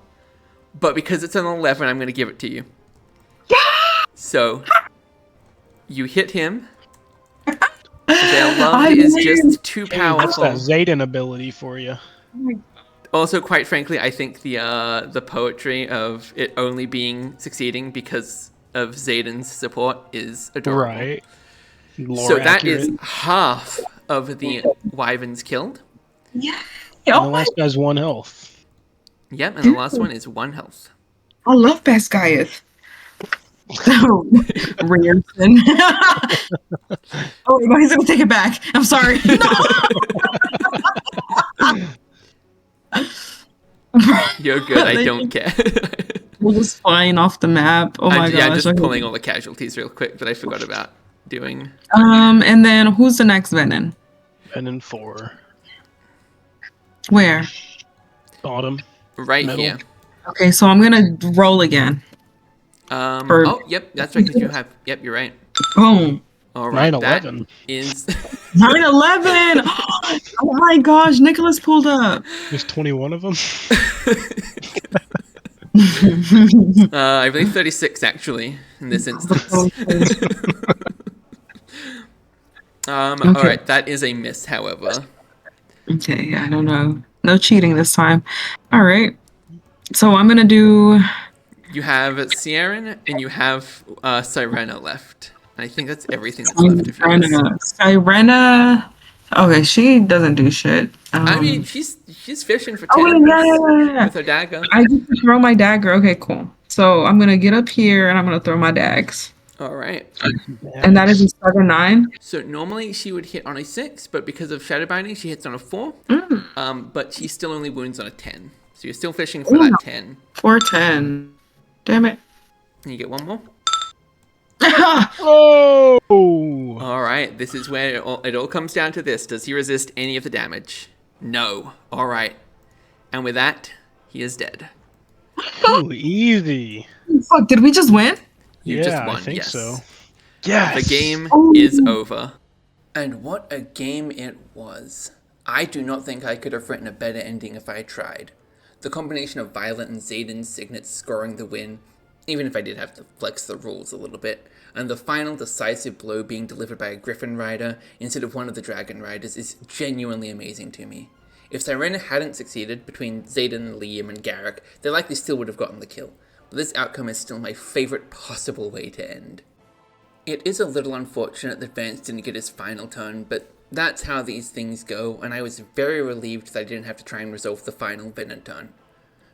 But because it's an 11, I'm going to give it to you. So, you hit him. Their love is just too Hey, that's powerful. that Zayden ability for you. Also, quite frankly, I think the poetry of it only succeeding because of Zayden's support is adorable. Right. So that is half of the wyverns killed. Yeah. And Oh the my, last guy's 1 health. Yep, and the last one is 1 health. I love Basgiath. Rearson. Oh, no, he's gonna take it back. I'm sorry. You're good, I don't care. We're just flying off the map. Oh my Yeah, I'm gosh. just pulling all the casualties real quick that I forgot about doing. And then who's the next Venom? Venom 4. Where? Bottom. Right Middle. here. Okay, so I'm gonna roll again. Oh, yep, that's right, because you have... Yep, you're right. Boom. All right, 9/11. that is... 9/11! Oh my gosh, Nicholas pulled up. There's 21 of them. I believe 36, actually, in this instance. Okay. Alright, that is a miss, however. Okay, I don't know. No cheating this time. All right. So I'm gonna do. You have Sieran and you have Sirena left. And I think that's everything that's left of yours. Sirena. Okay, she doesn't do shit. I mean, she's fishing for Oh, tenders yeah. with her dagger. I get to throw my dagger. Okay, cool. So I'm gonna get up here and I'm gonna throw my dags. All right. And that is a 7/9. So normally she would hit on a 6, but because of Shadow Binding, she hits on a 4. But she still only wounds on a 10. So you're still fishing for that 10. 4/10. Damn it. And you get one more. Oh! All right. This is where it all comes down to this. Does he resist any of the damage? No. All right. And with that, he is dead. Ooh, easy. Fuck, did we just win? You just won, I think yes. so. Yes. The game is over. And what a game it was. I do not think I could have written a better ending if I tried. The combination of Violet and Zayden's signets scoring the win, even if I did have to flex the rules a little bit, and the final decisive blow being delivered by a Griffin Rider instead of one of the Dragon Riders is genuinely amazing to me. If Sirena hadn't succeeded between Zayden, Liam, and Garrick, they likely still would have gotten the kill, but this outcome is still my favourite possible way to end. It is a little unfortunate that Vance didn't get his final turn, but that's how these things go, and I was very relieved that I didn't have to try and resolve the final Venom turn.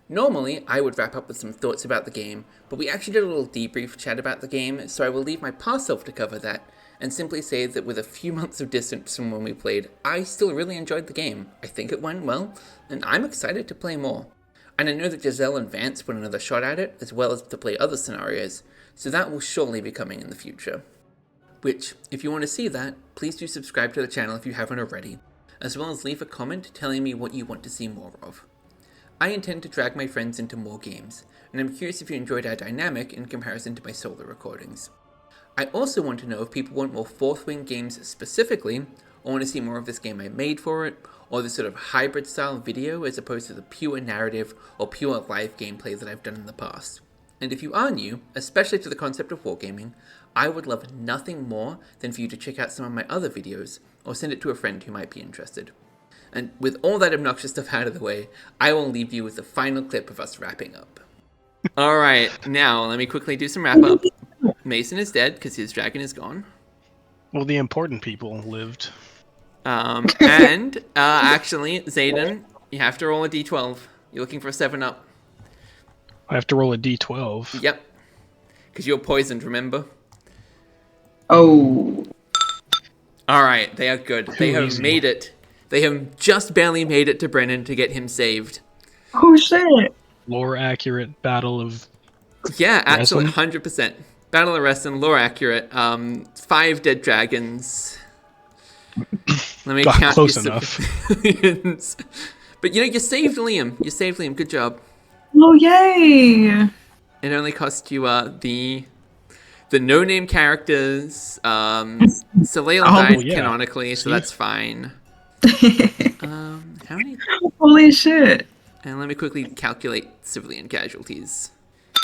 Normally, I would wrap up with some thoughts about the game, but we actually did a little debrief chat about the game, so I will leave my past self to cover that, and simply say that with a few months of distance from when we played, I still really enjoyed the game. I think it went well, and I'm excited to play more. And I know that Giselle and Vance put another shot at it, as well as to play other scenarios, so that will surely be coming in the future. Which, if you want to see that, please do subscribe to the channel if you haven't already, as well as leave a comment telling me what you want to see more of. I intend to drag my friends into more games, and I'm curious if you enjoyed our dynamic in comparison to my solo recordings. I also want to know if people want more Fourth Wing games specifically, or want to see more of this game I made for it, or this sort of hybrid style video as opposed to the pure narrative or pure live gameplay that I've done in the past. And if you are new, especially to the concept of wargaming, I would love nothing more than for you to check out some of my other videos, or send it to a friend who might be interested. And with all that obnoxious stuff out of the way, I will leave you with the final clip of us wrapping up. Alright, now let me quickly do some wrap up. Mason is dead because his dragon is gone. Well, the important people lived. And actually, Zayden, you have to roll a d12. You're looking for a 7-up. I have to roll a d12. Yep. Because you're poisoned, remember? Oh. Alright, they are good. They have easy. made it. They have just barely made it to Brennan to get him saved. Oh shit. Lore accurate battle of. Yeah, absolutely, Wrestling? 100%. Battle of Wrestling, lore accurate. 5 dead dragons. Let me Got count close your enough. civilians. But you saved Liam. You saved Liam. Good job. Oh yay. It only cost you the no-name characters. Soleil died yeah. canonically, so See? that's fine. How many? Holy shit. And let me quickly calculate civilian casualties.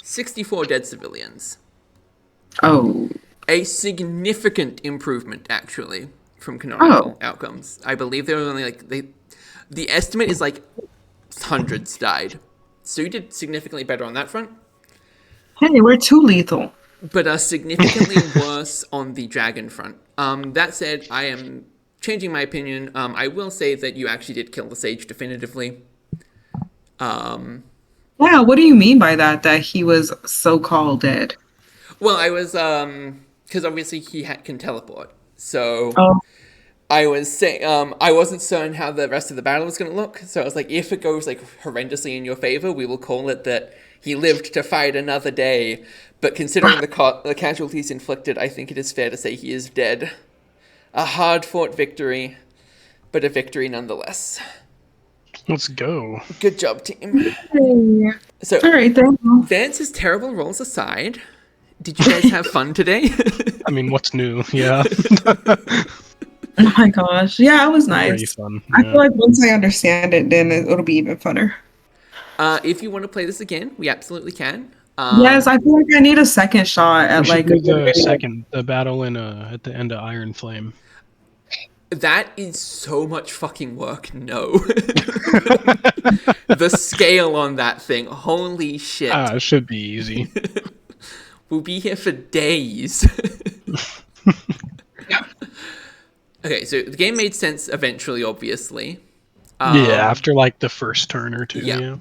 64 dead civilians. Oh. A significant improvement, actually, from canonical outcomes. I believe there were only the estimate is like hundreds died. So you did significantly better on that front. Hey, we're too lethal. But significantly worse on the dragon front. That said, I am changing my opinion. I will say that you actually did kill the sage definitively. Wow, what do you mean by that? That he was so-called dead? Well, I was because obviously he can teleport. So Oh. I was saying I wasn't certain how the rest of the battle was going to look. So I was like, if it goes like horrendously in your favor, we will call it that he lived to fight another day. But considering the casualties inflicted, I think it is fair to say he is dead. A hard-fought victory, but a victory nonetheless. Let's go. Good job, team. So, All right, thank you. Vance's terrible rolls aside, did you guys have fun today? I mean, what's new? Yeah. Oh my gosh. Yeah, it was nice. Very fun. I Yeah. feel like once I understand it, then it'll be even funner. If you want to play this again, we absolutely can. Yes, I feel like I need a second shot at We should like do the battle at the end of Iron Flame. That is so much fucking work. No. The scale on that thing. Holy shit. It should be easy. We'll be here for days. Okay, so the game made sense eventually, obviously. Yeah, after like the first turn or two. Yeah. Yeah.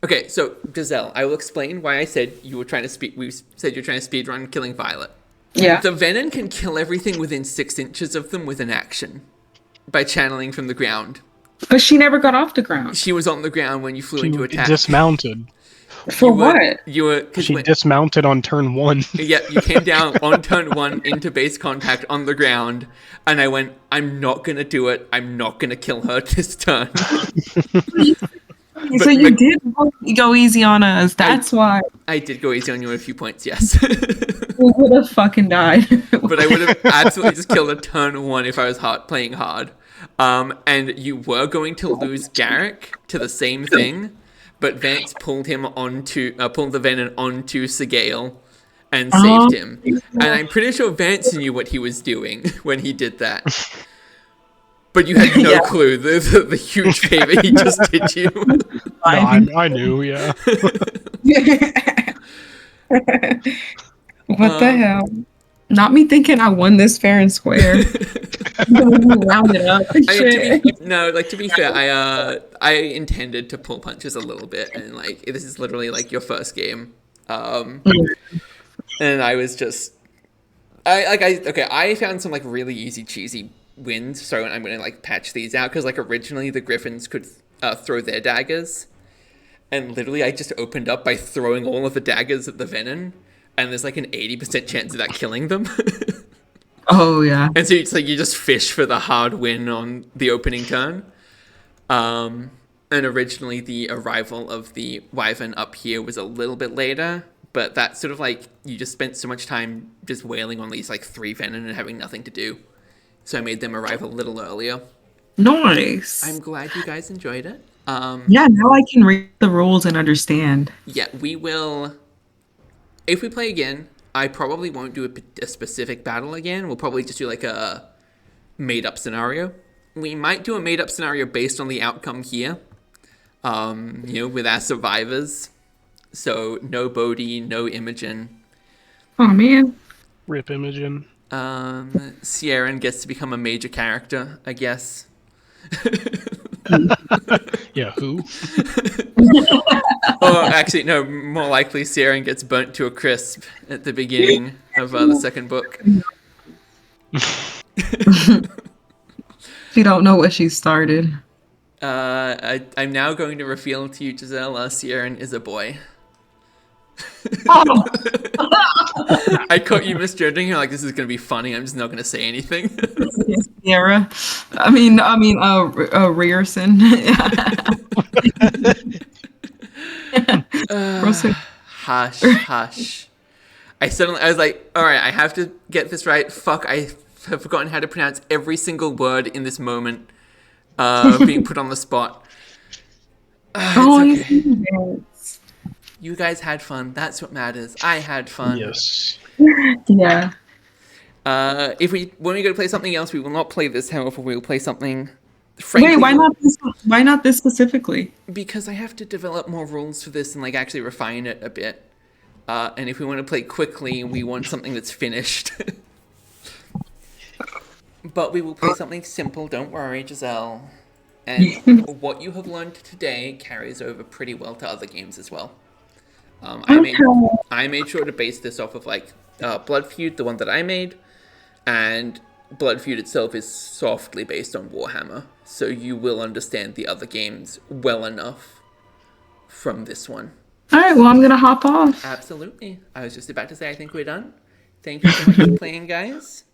Okay, so Gazelle, I will explain why I said you were trying to we said you're trying to speedrun killing Violet. Yeah. The Venom can kill everything within 6 inches of them with an action by channeling from the ground. But she never got off the ground. She was on the ground when you flew into attack. Dismounted. For what? She dismounted on turn 1. Yeah, you came down on turn 1 into base contact on the ground, and I went, I'm not gonna do it. I'm not gonna kill her this turn. So you did go easy on us. That's why. I did go easy on you a few points, yes. We would have fucking died. But I would have absolutely just killed a turn 1 if I was playing hard. And you were going to lose Garrick to the same thing, but Vance pulled him pulled the Venom onto Segale and saved him. And I'm pretty sure Vance knew what he was doing when he did that. But you had no clue the huge favor he just did you. No, I knew, yeah. What the hell? Not me thinking I won this fair and square. Round it up. To be fair, I intended to pull punches a little bit, and like this is literally like your first game, and I was just, I found some like really easy cheesy wins, so I'm gonna like patch these out because like originally the Griffins could throw their daggers, and literally I just opened up by throwing all of the daggers at the Venom, and there's like an 80% chance of that killing them. Oh yeah. And so it's like you just fish for the hard win on the opening turn. And originally the arrival of the Wyvern up here was a little bit later, but that's sort of like you just spent so much time just wailing on these like 3 Venom and having nothing to do. So I made them arrive a little earlier. Nice. I'm glad you guys enjoyed it. Yeah, now I can read the rules and understand. Yeah, we will. If we play again, I probably won't do a specific battle again. We'll probably just do like a made-up scenario. We might do a made-up scenario based on the outcome here, with our survivors. So no Bodhi, no Imogen. Oh man. Rip Imogen. Sierran gets to become a major character, I guess. Yeah, who? Or actually, no, more likely Sierran gets burnt to a crisp at the beginning of the second book. She don't know what she started. I'm now going to reveal to you, Giselle, Sierran is a boy. Oh. I caught you misjudging her, like this is going to be funny, I'm just not going to say anything. Sierra. Rierson. Hush. I was like, alright, I have to get this right. Fuck, I have forgotten how to pronounce every single word in this moment being put on the spot. It's okay. yes. You guys had fun. That's what matters. I had fun. Yes. Yeah. When we go to play something else, we will not play this. However, we will play something. Frankly, Wait, why not this? Why not this specifically? because I have to develop more rules for this and like actually refine it a bit. And if we want to play quickly, we want something that's finished. But we will play something simple. Don't worry, Giselle. And what you have learned today carries over pretty well to other games as well. I made sure to base this off of like Blood Feud, the one that I made, and Blood Feud itself is softly based on Warhammer, so you will understand the other games well enough from this one. All right, well, I'm gonna hop off. Absolutely. I was just about to say I think we're done. Thank you so much for playing, guys.